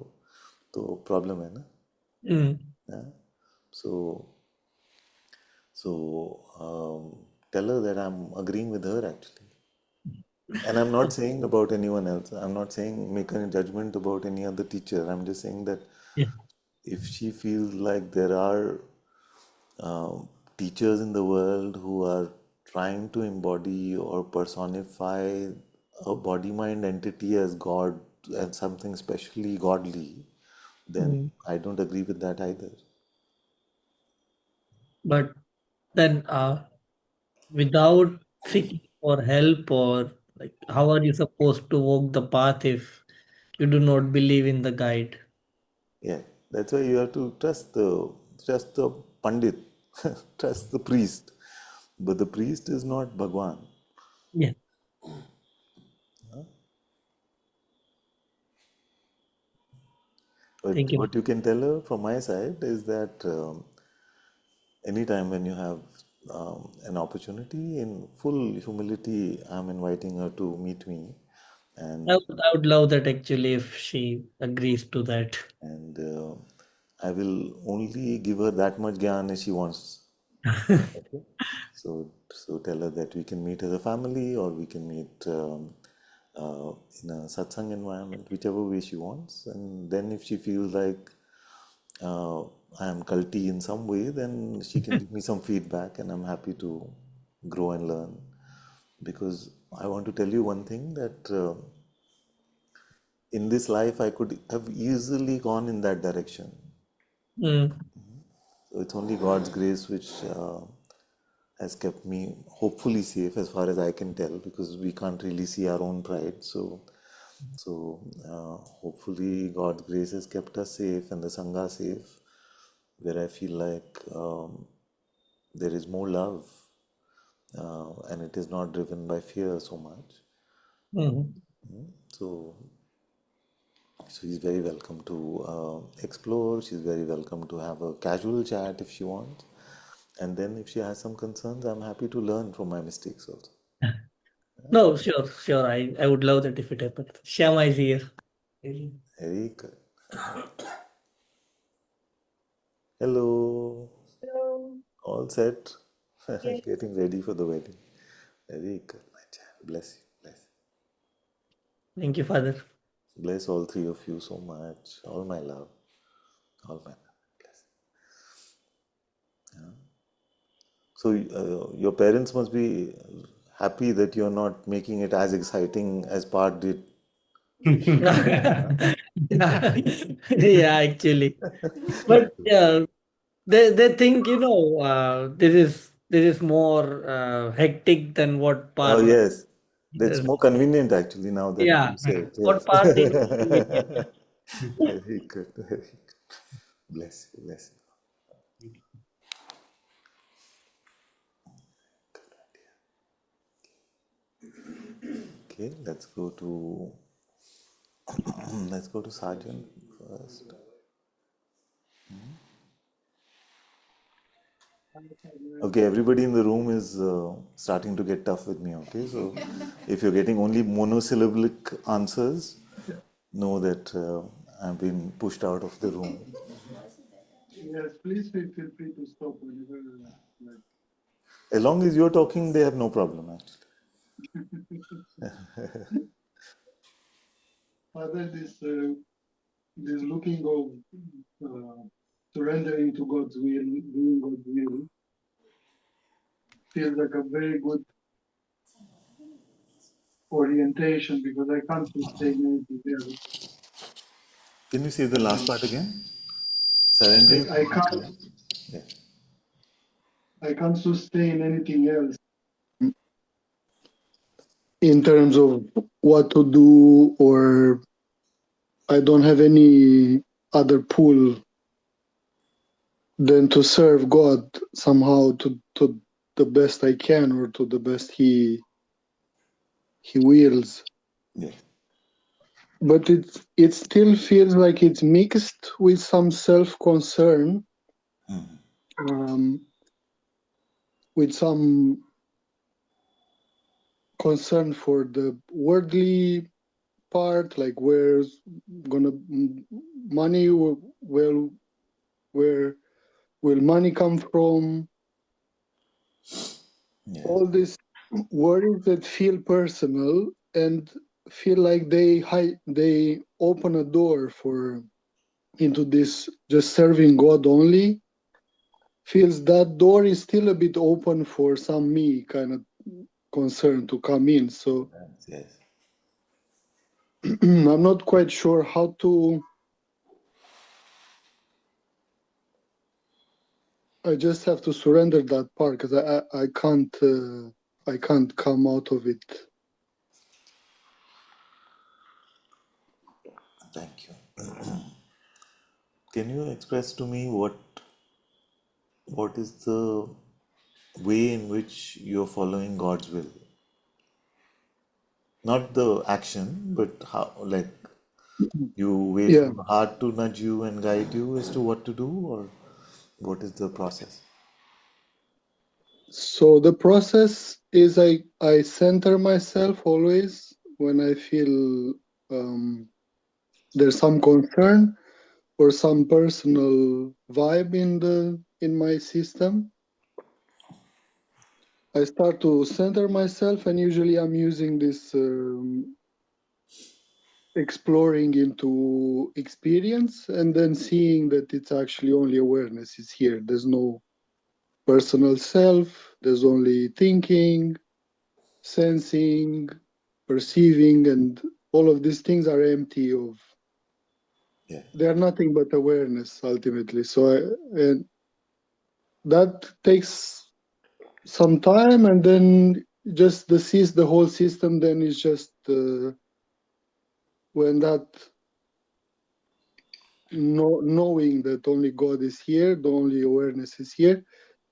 [SPEAKER 2] तो problem है ना?
[SPEAKER 7] Mm.
[SPEAKER 2] Yeah? So, so tell her that I'm agreeing with her actually. And I'm not saying about anyone else. I'm not saying make a judgment about any other teacher. I'm just saying that
[SPEAKER 7] Yeah.
[SPEAKER 2] if she feels like there are teachers in the world who are trying to embody or personify a body mind entity as God and something specially godly, then
[SPEAKER 7] Mm.
[SPEAKER 2] I don't agree with that either.
[SPEAKER 7] But then, without seeking for help, or like, how are you supposed to walk the path if you do not believe in the guide?
[SPEAKER 2] Yeah, that's why you have to trust the pandit, trust the priest. But the priest is not Bhagwan.
[SPEAKER 7] Yeah.
[SPEAKER 2] But
[SPEAKER 7] Thank you.
[SPEAKER 2] what you can tell her from my side is that anytime when you have an opportunity, in full humility, I'm inviting her to meet me, and
[SPEAKER 7] I would love that actually if she agrees to that.
[SPEAKER 2] and I will only give her that much gyan as she wants. Okay, so tell her that we can meet as a family, or we can meet in a satsang environment, whichever way she wants. And then if she feels like uh, I am culty in some way, then she can give me some feedback, and I'm happy to grow and learn. Because I want to tell you one thing, that in this life I could have easily gone in that direction.
[SPEAKER 7] Mm.
[SPEAKER 2] So it's only God's grace which has kept me hopefully safe as far as I can tell, because we can't really see our own pride. So hopefully God's grace has kept us safe and the Sangha safe, where I feel like there is more love, and it is not driven by fear so much.
[SPEAKER 7] Mhm.
[SPEAKER 2] So she's very welcome to explore. She's very welcome to have a casual chat if she wants. And then if she has some concerns, I'm happy to learn from my mistakes also.
[SPEAKER 7] No, sure, sure. I would love that if it happens. Shama is here. Really.
[SPEAKER 2] Very good. Hello.
[SPEAKER 4] Hello.
[SPEAKER 2] All set?
[SPEAKER 4] Yes.
[SPEAKER 2] Getting ready for the wedding. Very good, my child. Bless you. Bless.
[SPEAKER 7] Thank you, Father.
[SPEAKER 2] Bless all three of you so much. All my love. All my love. Bless. So your parents must be happy that you're not making it as exciting as Part did.
[SPEAKER 7] Yeah, actually. But yeah, they think, this is more hectic than what
[SPEAKER 2] Oh,
[SPEAKER 7] Parth
[SPEAKER 2] yes. That's
[SPEAKER 7] does.
[SPEAKER 2] more convenient actually now that
[SPEAKER 7] Yeah,
[SPEAKER 2] you say it.
[SPEAKER 7] what
[SPEAKER 2] Yes.
[SPEAKER 7] Parth is doing it.
[SPEAKER 2] Very good. Very good. Bless you. Bless you. Okay, let's go to Sergeant first. Okay, everybody in the room is starting to get tough with me. Okay, so if you're getting only monosyllabic answers, know that I've been pushed out of the room.
[SPEAKER 5] Yes, please feel free to stop whenever. Like,
[SPEAKER 2] As long as you're talking, they have no problem actually.
[SPEAKER 5] Father, this looking of surrendering to God's will, doing God's will, feels like a very good orientation because I can't sustain anything else.
[SPEAKER 2] Can you say the last part again? Surrendering.
[SPEAKER 5] I can't
[SPEAKER 2] Yeah.
[SPEAKER 5] I can't sustain anything else in terms of what to do, or I don't have any other pull than to serve God somehow to the best I can, or to the best He wills.
[SPEAKER 2] Yeah.
[SPEAKER 5] But it still feels like it's mixed with some self-concern, with some concern for the worldly part, like where's gonna money, well, where will money come from?
[SPEAKER 2] Yeah.
[SPEAKER 5] All these worries that feel personal, and feel like they open a door for into this just serving God only. Feels that door is still a bit open for some me kind of concern to come in. So
[SPEAKER 2] Yes.
[SPEAKER 5] I'm not quite sure how to. I just have to surrender that part because I can't come out of it.
[SPEAKER 2] Thank you. Can you express to me what is the way in which you're following God's will? Not the action, but how, like, you wait
[SPEAKER 5] Yeah.
[SPEAKER 2] for the heart to nudge you and guide you as to what to do, or what is the process?
[SPEAKER 5] So the process is I center myself always when I feel there's some concern or some personal vibe in my system. I start to center myself, and usually I'm using this exploring into experience, and then seeing that it's actually only awareness is here. There's no personal self. There's only thinking, sensing, perceiving, and all of these things are empty of.
[SPEAKER 2] Yeah.
[SPEAKER 5] They are nothing but awareness ultimately. And that takes some time, and then just the whole system then is just when that knowing that only God is here, the only awareness is here,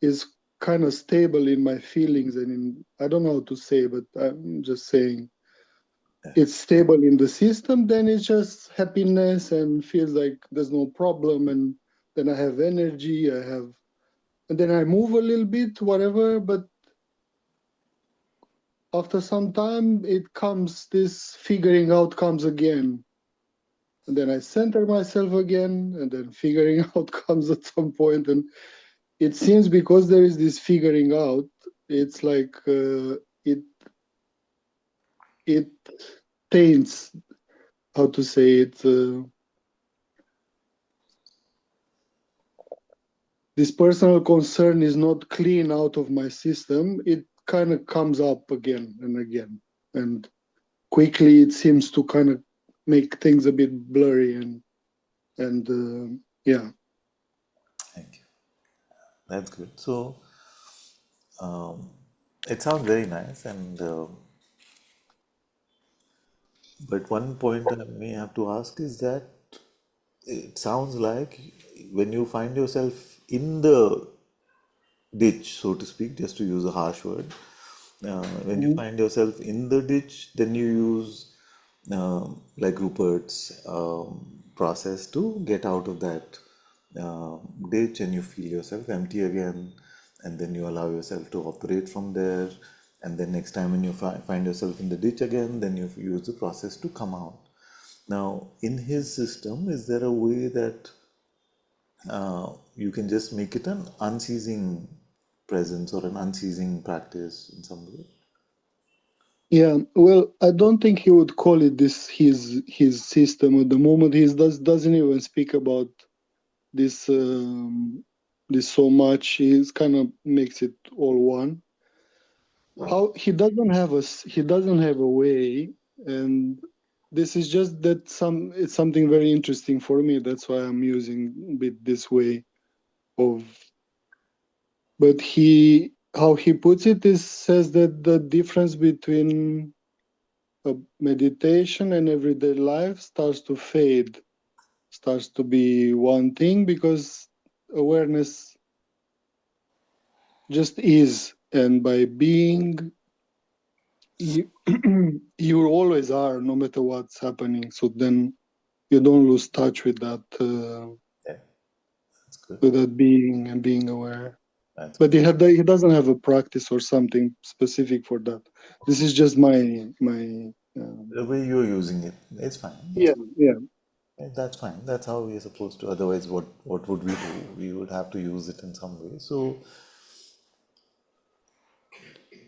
[SPEAKER 5] is kind of stable in my feelings and in, I don't know how to say, but I'm just saying it's stable in the system, then it's just happiness and feels like there's no problem, and then I have energy, and then I move a little bit, whatever, but after some time this figuring out comes again, and then I center myself again, and then figuring out comes at some point, and it seems because there is this figuring out, it's like it taints, how to say it, this personal concern is not clean out of my system. It kind of comes up again and again, and quickly it seems to kind of make things a bit blurry, and yeah.
[SPEAKER 2] Thank you. That's good. So, it sounds very nice, and but one point I may have to ask is that it sounds like when you find yourself in the ditch, so to speak, just to use a harsh word, when you
[SPEAKER 5] Mhm.
[SPEAKER 2] find yourself in the ditch, then you use like Rupert's process to get out of that ditch, and you feel yourself empty again, and then you allow yourself to operate from there. And then next time when you find yourself in the ditch again, then you use the process to come out. Now, in his system, is there a way that you can just make it an unceasing presence or an unceasing practice in some way?
[SPEAKER 5] Yeah, well, I don't think he would call it this his system at the moment. He doesn't even speak about this this so much. He's kind of makes it all one. How he doesn't have a way, and this is just that it's something very interesting for me. That's why I'm using a bit this way of. But how he puts it is says that the difference between meditation and everyday life starts to fade, starts to be one thing because awareness just is, and by being you, you always are, no matter what's happening. So then you don't lose touch
[SPEAKER 2] Yeah, that's good.
[SPEAKER 5] with that being and being aware.
[SPEAKER 2] That's
[SPEAKER 5] But
[SPEAKER 2] good.
[SPEAKER 5] he doesn't have a practice or something specific for that. This is just my.
[SPEAKER 2] The way you're using it, it's fine.
[SPEAKER 5] Yeah, yeah.
[SPEAKER 2] That's fine. That's how we're supposed to. Otherwise, what would we do? We would have to use it in some way. So,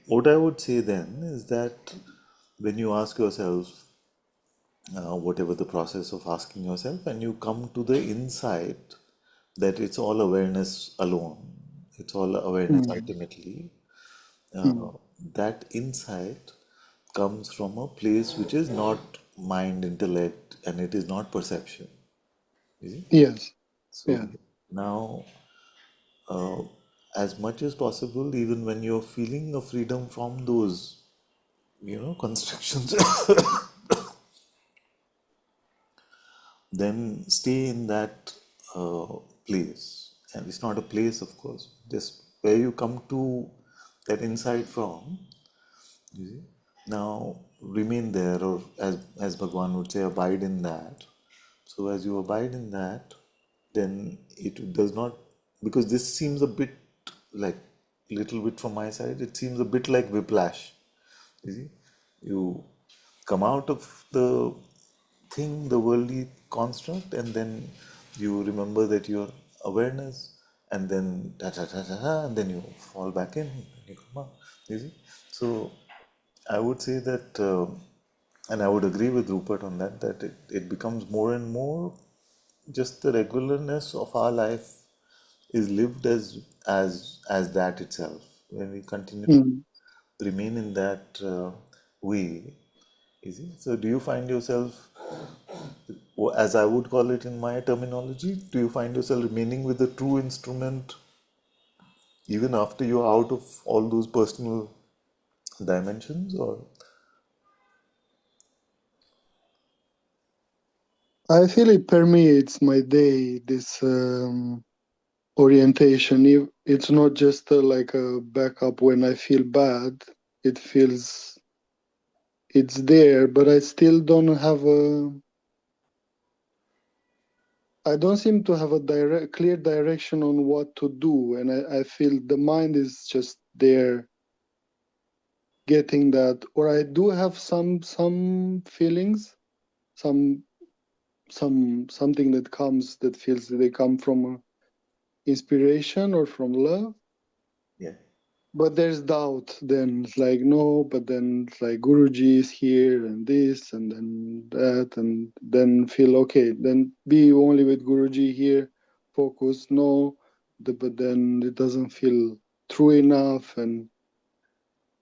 [SPEAKER 2] what I would say then is that when you ask yourself, whatever the process of asking yourself, and you come to the insight that it's all awareness alone, it's all awareness ultimately, uh, that insight comes from a place which is not mind, intellect, and it is not perception. You see?
[SPEAKER 5] Yes.
[SPEAKER 2] So
[SPEAKER 5] Yeah.
[SPEAKER 2] now, uh, as much as possible, even when you're feeling a freedom from those, constrictions, then stay in that uh, place. And it's not a place, of course, just where you come to that insight from. You see? Now remain there, or as Bhagwan would say, abide in that. So as you abide in that, then it does not, because this seems a bit like, little bit from my side, it seems a bit like whiplash. You see, you come out of the thing, the worldly construct, and then you remember that you're awareness, and then and then you fall back in, and you come out. You see, so I would say that, and I would agree with Rupert on that, that it becomes more and more just the regularness of our life is lived as that itself. When we continue to
[SPEAKER 5] Mm.
[SPEAKER 2] remain in that way, you see. So, do you find yourself, as I would call it in my terminology, do you find yourself remaining with the true instrument even after you're out of all those personal dimensions, or?
[SPEAKER 5] I feel it permeates my day, this orientation. It's not just like a backup when I feel bad. It feels it's there, but I still don't have I don't seem to have a clear direction on what to do. And I feel the mind is just there getting that. Or I do have some feelings, some something that comes that feels that they come from inspiration or from love.
[SPEAKER 2] Yeah.
[SPEAKER 5] But there's doubt. Then it's like no, but then it's like Guruji is here and this and then that, and then feel okay. Then be only with Guruji here, focus. No, but then it doesn't feel true enough, and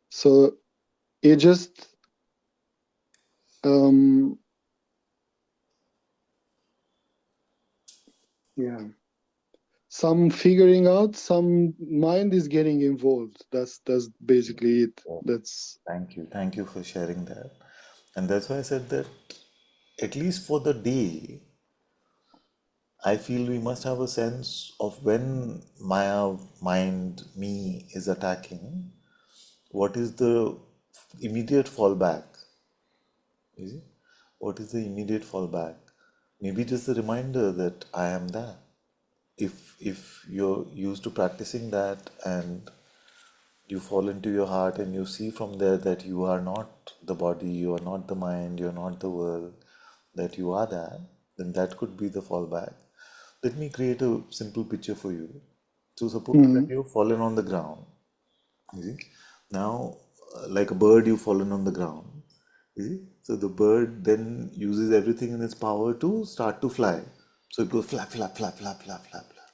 [SPEAKER 5] so it just yeah. Some figuring out, some mind is getting involved. That's basically it. That's
[SPEAKER 2] Thank you for sharing that. And that's why I said that at least for the day, I feel we must have a sense of when Maya, mind, me is attacking, what is the immediate fallback? You see? What is the immediate fallback? Maybe just a reminder that I am that. If you're used to practicing that, and you fall into your heart and you see from there that you are not the body, you are not the mind, you're not the world, that you are that, then that could be the fallback. Let me create a simple picture for you. So suppose that you've fallen on the ground, you see. Now, like a bird, you've fallen on the ground. You see? So the bird then uses everything in its power to start to fly. So it goes flap, flap, flap, flap, flap, flap, flap.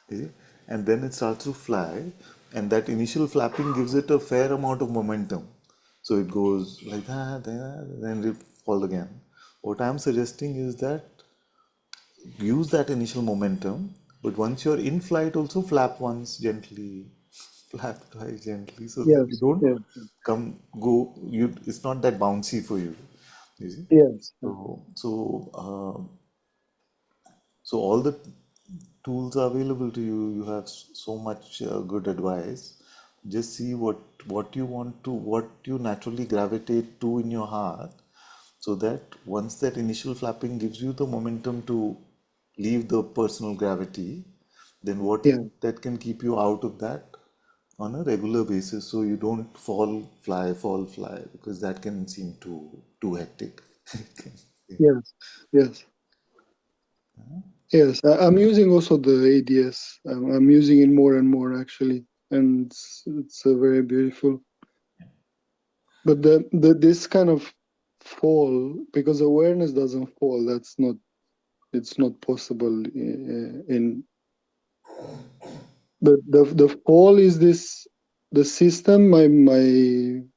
[SPEAKER 2] You see? And then it starts to fly, and that initial flapping gives it a fair amount of momentum. So it goes like that, then it falls again. What I'm suggesting is that use that initial momentum, but once you're in flight, also flap once gently, flap twice gently, so that you
[SPEAKER 5] yes,
[SPEAKER 2] don't
[SPEAKER 5] yes,
[SPEAKER 2] come go. You it's not that bouncy for you. You see.
[SPEAKER 5] yes.
[SPEAKER 2] So all the tools are available to you. You have so much good advice. Just see what you want to, what you naturally gravitate to in your heart, so that once that initial flapping gives you the momentum to leave the personal gravity, then what is
[SPEAKER 5] Yeah.
[SPEAKER 2] it that can keep you out of that on a regular basis, so you don't fall fly, because that can seem too hectic.
[SPEAKER 5] Yes. Yes. Yes. I'm using also the ADS. I'm using it more and more actually, and it's very beautiful. But this kind of fall, because awareness doesn't fall. It's not possible. In the fall is the system, my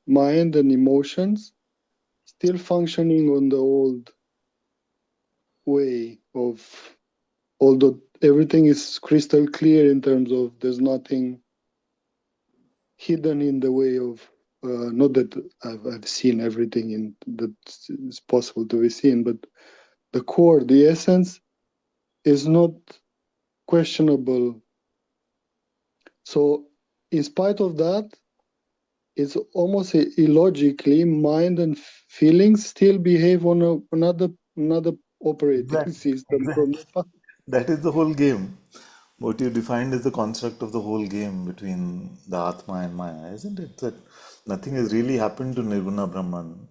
[SPEAKER 5] mind and emotions still functioning on the old way of, although everything is crystal clear in terms of there's nothing hidden in the way of, not that I've seen everything in that is possible to be seen, but the core, the essence is not questionable. So in spite of that, it's almost illogically mind and feelings still behave on another operating system from the past.
[SPEAKER 2] That is the whole game. What you defined is the construct of the whole game between the Atma and Maya, isn't it? That nothing has really happened to Nirguna Brahman.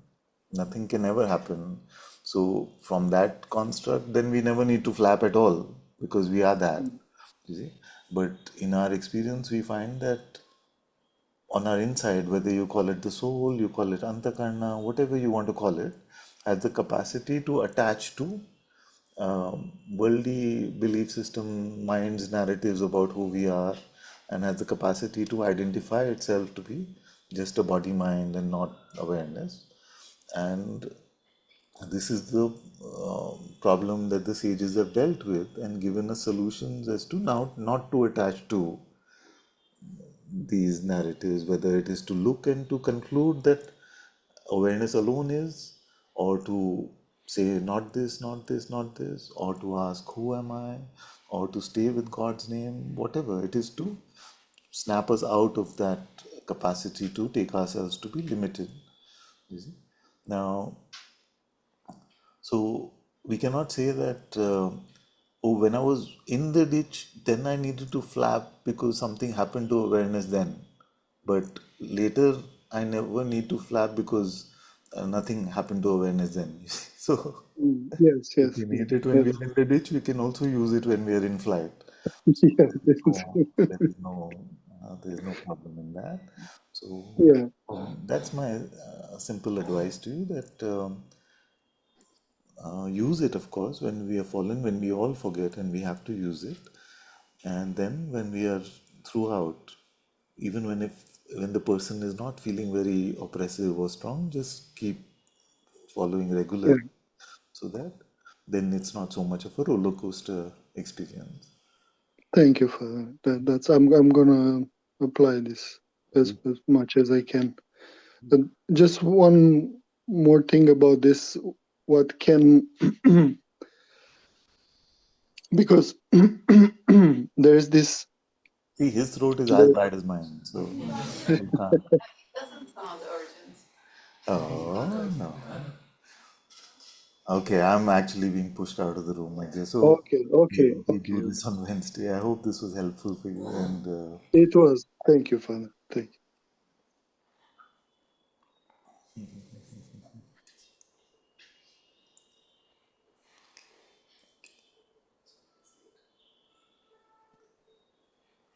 [SPEAKER 2] Nothing can ever happen. So, from that construct, then we never need to flap at all because we are that. You see? But in our experience, we find that on our inside, whether you call it the soul, you call it Antakarna, whatever you want to call it, has the capacity to attach to worldly belief system, mind's narratives about who we are, and has the capacity to identify itself to be just a body mind and not awareness. And this is the problem that the sages have dealt with and given us solutions as to now not to attach to these narratives, whether it is to look and to conclude that awareness alone is, or to say not this, not this, not this, or to ask who am I, or to stay with God's name, whatever it is, to snap us out of that capacity to take ourselves to be limited. You see? Now, so we cannot say that, oh, when I was in the ditch, then I needed to flap because something happened to awareness then. But later, I never need to flap because nothing happened to awareness then. So,
[SPEAKER 5] Yes,
[SPEAKER 2] if
[SPEAKER 5] yes,
[SPEAKER 2] we
[SPEAKER 5] yes,
[SPEAKER 2] need it when we
[SPEAKER 5] yes,
[SPEAKER 2] are in the ditch, we can also use it when we are in flight.
[SPEAKER 5] yes, yes.
[SPEAKER 2] No, there is no problem in that. So,
[SPEAKER 5] Yeah,
[SPEAKER 2] that's my simple advice to you that use it, of course, when we are fallen, when we all forget and we have to use it. And then when we are throughout, even when the person is not feeling very oppressive or strong, just keep following
[SPEAKER 5] yeah.
[SPEAKER 2] regularly so that then it's not so much of a roller coaster experience.
[SPEAKER 5] Thank you for that. That's I'm gonna apply this as much as I can. But just one more thing about this, what can because there's this.
[SPEAKER 2] See, his throat is as bad as mine, so you can't.
[SPEAKER 6] Doesn't sound urgent.
[SPEAKER 2] Oh, no. Okay, I'm actually being pushed out of the room, I guess. So
[SPEAKER 5] Okay, okay,
[SPEAKER 2] we
[SPEAKER 5] okay,
[SPEAKER 2] do this
[SPEAKER 5] okay.
[SPEAKER 2] on Wednesday. I hope this was helpful for you. And
[SPEAKER 5] It was. Thank you, Father. Thank you.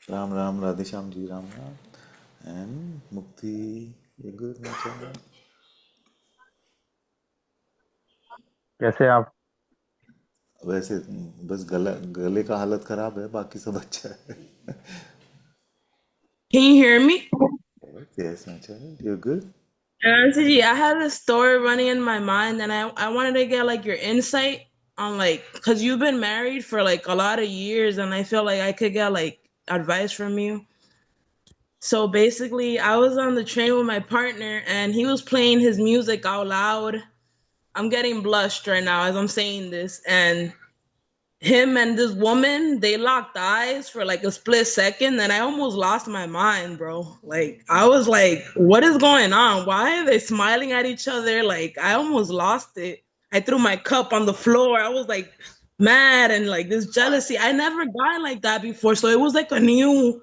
[SPEAKER 2] Ram Ram, Radhe Shyam Ji, Ram Ram. And Mukti, you're good, Macha.
[SPEAKER 8] कैसे आप?
[SPEAKER 2] वैसे बस गले का हालत खराब है, बाकी सब अच्छा है.
[SPEAKER 9] Can you hear me?
[SPEAKER 2] Yes, Macha, you're good.
[SPEAKER 9] Ananta-Ji, I had a story running in my mind, and I wanted to get like your insight on like, cause you've been married for like a lot of years, and I feel like I could get like advice from you. So basically, I was on the train with my partner, and he was playing his music out loud. I'm getting blushed right now as I'm saying this, and him and this woman, they locked eyes for like a split second, and I almost lost my mind, bro. Like, I was like, what is going on? Why are they smiling at each other? Like, I almost lost it. I threw my cup on the floor. I was like mad and like this jealousy. I never got like that before. So it was like a new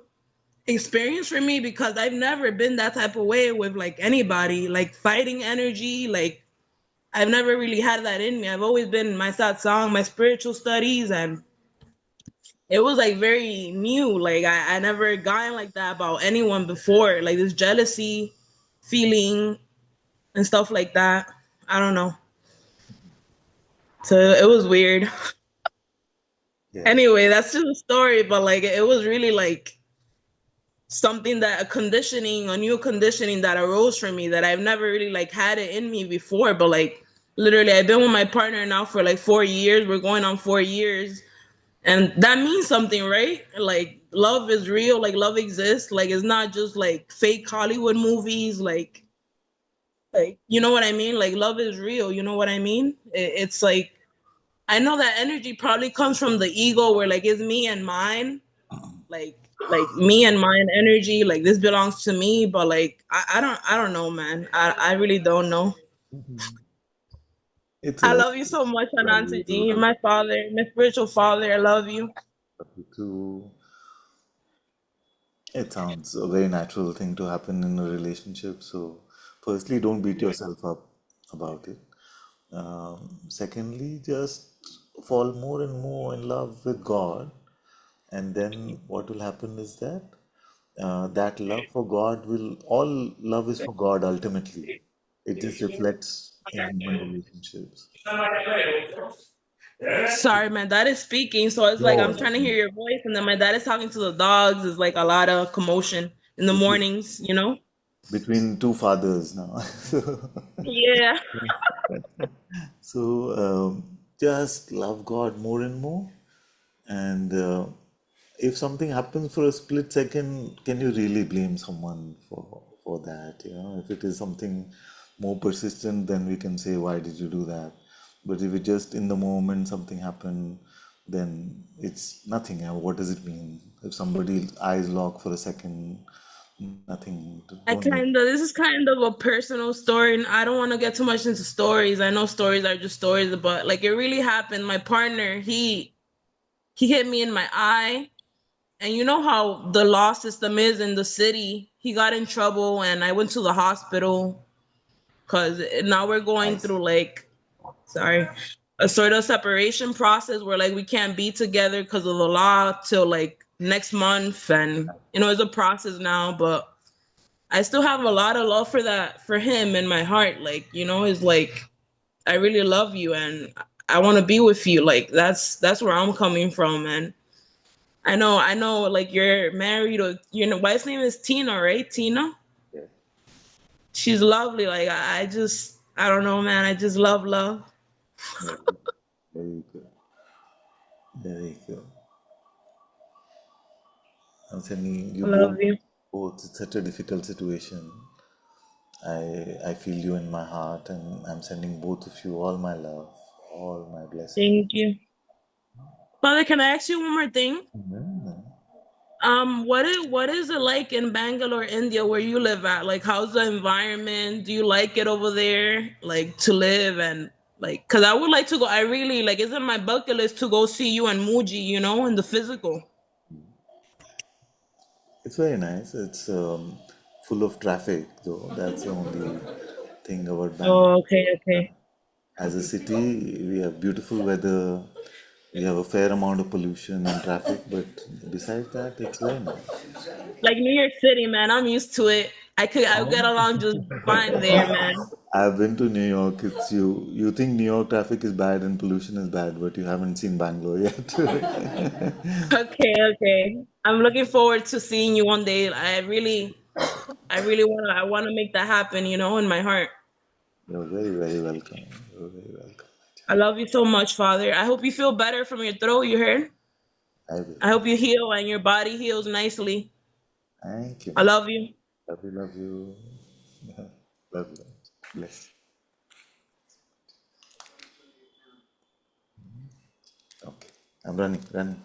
[SPEAKER 9] experience for me because I've never been that type of way with like anybody, like fighting energy. Like, I've never really had that in me. I've always been in my satsang, my spiritual studies, and it was like very new. Like I never gotten like that about anyone before. Like this jealousy feeling and stuff like that. I don't know. So it was weird.
[SPEAKER 2] Yeah.
[SPEAKER 9] Anyway, that's just a story, but like it was really like something that a new conditioning that arose from me that I've never really like had it in me before. But like literally, I've been with my partner now for like 4 years. We're going on 4 years, and that means something, right? Like love is real. Like love exists. Like it's not just like fake Hollywood movies. Like you know what I mean? Like love is real. You know what I mean? It's like I know that energy probably comes from the ego, where like it's me and mine, like me and mine energy, like this belongs to me. But like I don't know, man. I really don't know.
[SPEAKER 2] It's
[SPEAKER 9] I
[SPEAKER 2] a
[SPEAKER 9] love you so much, Ananta Ji. You're
[SPEAKER 2] valuable
[SPEAKER 9] my father, my spiritual father. I love you.
[SPEAKER 2] to. It sounds a very natural thing to happen in a relationship. So, firstly, don't beat yourself up about it. Secondly, just fall more and more in love with God, and then what will happen is that that love for God will all love is for God ultimately. It just reflects in human relationships.
[SPEAKER 9] Sorry, my dad is speaking, so it's like I'm
[SPEAKER 2] No,
[SPEAKER 9] trying to hear your voice, and then my dad is talking to the dogs. It's like a lot of commotion in the
[SPEAKER 2] between,
[SPEAKER 9] mornings, you know?
[SPEAKER 2] between two fathers now.
[SPEAKER 9] Yeah.
[SPEAKER 2] So just love God more and more. And if something happens for a split second, can you really blame someone for that? You know, if it is something more persistent, then we can say, why did you do that? But if it just in the moment something happened, then it's nothing. What does it mean? If somebody's eyes lock for a second, nothing. Don't make.
[SPEAKER 9] This is kind of a personal story, and I don't want to get too much into stories. I know stories are just stories, but like it really happened. My partner, he hit me in my eye, and you know how the law system is in the city. He got in trouble, and I went to the hospital because now we're going
[SPEAKER 2] Nice.
[SPEAKER 9] through like, sorry, a sort of separation process where like we can't be together because of the law till like next month, and you know it's a process now, but I still have a lot of love for him in my heart. Like, you know, it's like I really love you and I want to be with you. Like that's where I'm coming from. And I know like you're married, or your wife's name is Tina, right? Tina?
[SPEAKER 2] Yeah.
[SPEAKER 9] She's lovely. Like I don't know, man. I just love.
[SPEAKER 2] Very, very good. Very good. I'm sending you
[SPEAKER 9] I love
[SPEAKER 2] both.
[SPEAKER 9] you.
[SPEAKER 2] Both. It's such a difficult situation. I feel you in my heart, and I'm sending both of you all my love, all my blessing.
[SPEAKER 9] Thank you. Father, can I ask you one more thing?
[SPEAKER 2] Mhm.
[SPEAKER 9] What is it like in Bangalore, India, where you live at? Like, how's the environment? Do you like it over there, like to live and like? Cause I would like to go. I really like. It's in my bucket list to go see you and Muji. You know, in the physical.
[SPEAKER 2] It's very nice. It's full of traffic, though. That's the only thing about Bangalore.
[SPEAKER 9] Oh, okay, okay.
[SPEAKER 2] As a city, we have beautiful weather. We have a fair amount of pollution and traffic, but besides that, it's very nice.
[SPEAKER 9] Like New York City, man. I'm used to it. I get along just fine there, man.
[SPEAKER 2] I've been to New York. It's you. You think New York traffic is bad and pollution is bad, but you haven't seen Bangalore yet.
[SPEAKER 9] Okay, okay. I'm looking forward to seeing you one day. I really wanna make that happen. You know, in my heart.
[SPEAKER 2] You're very, very welcome. You're very welcome.
[SPEAKER 9] I love you so much, Father. I hope you feel better from your throat. You heard?
[SPEAKER 2] I will.
[SPEAKER 9] I hope you heal and your body heals nicely.
[SPEAKER 2] Thank you,
[SPEAKER 9] I
[SPEAKER 2] man.
[SPEAKER 9] love you.
[SPEAKER 2] Love you, love you. Love you. Bless. Okay. I'm running, running.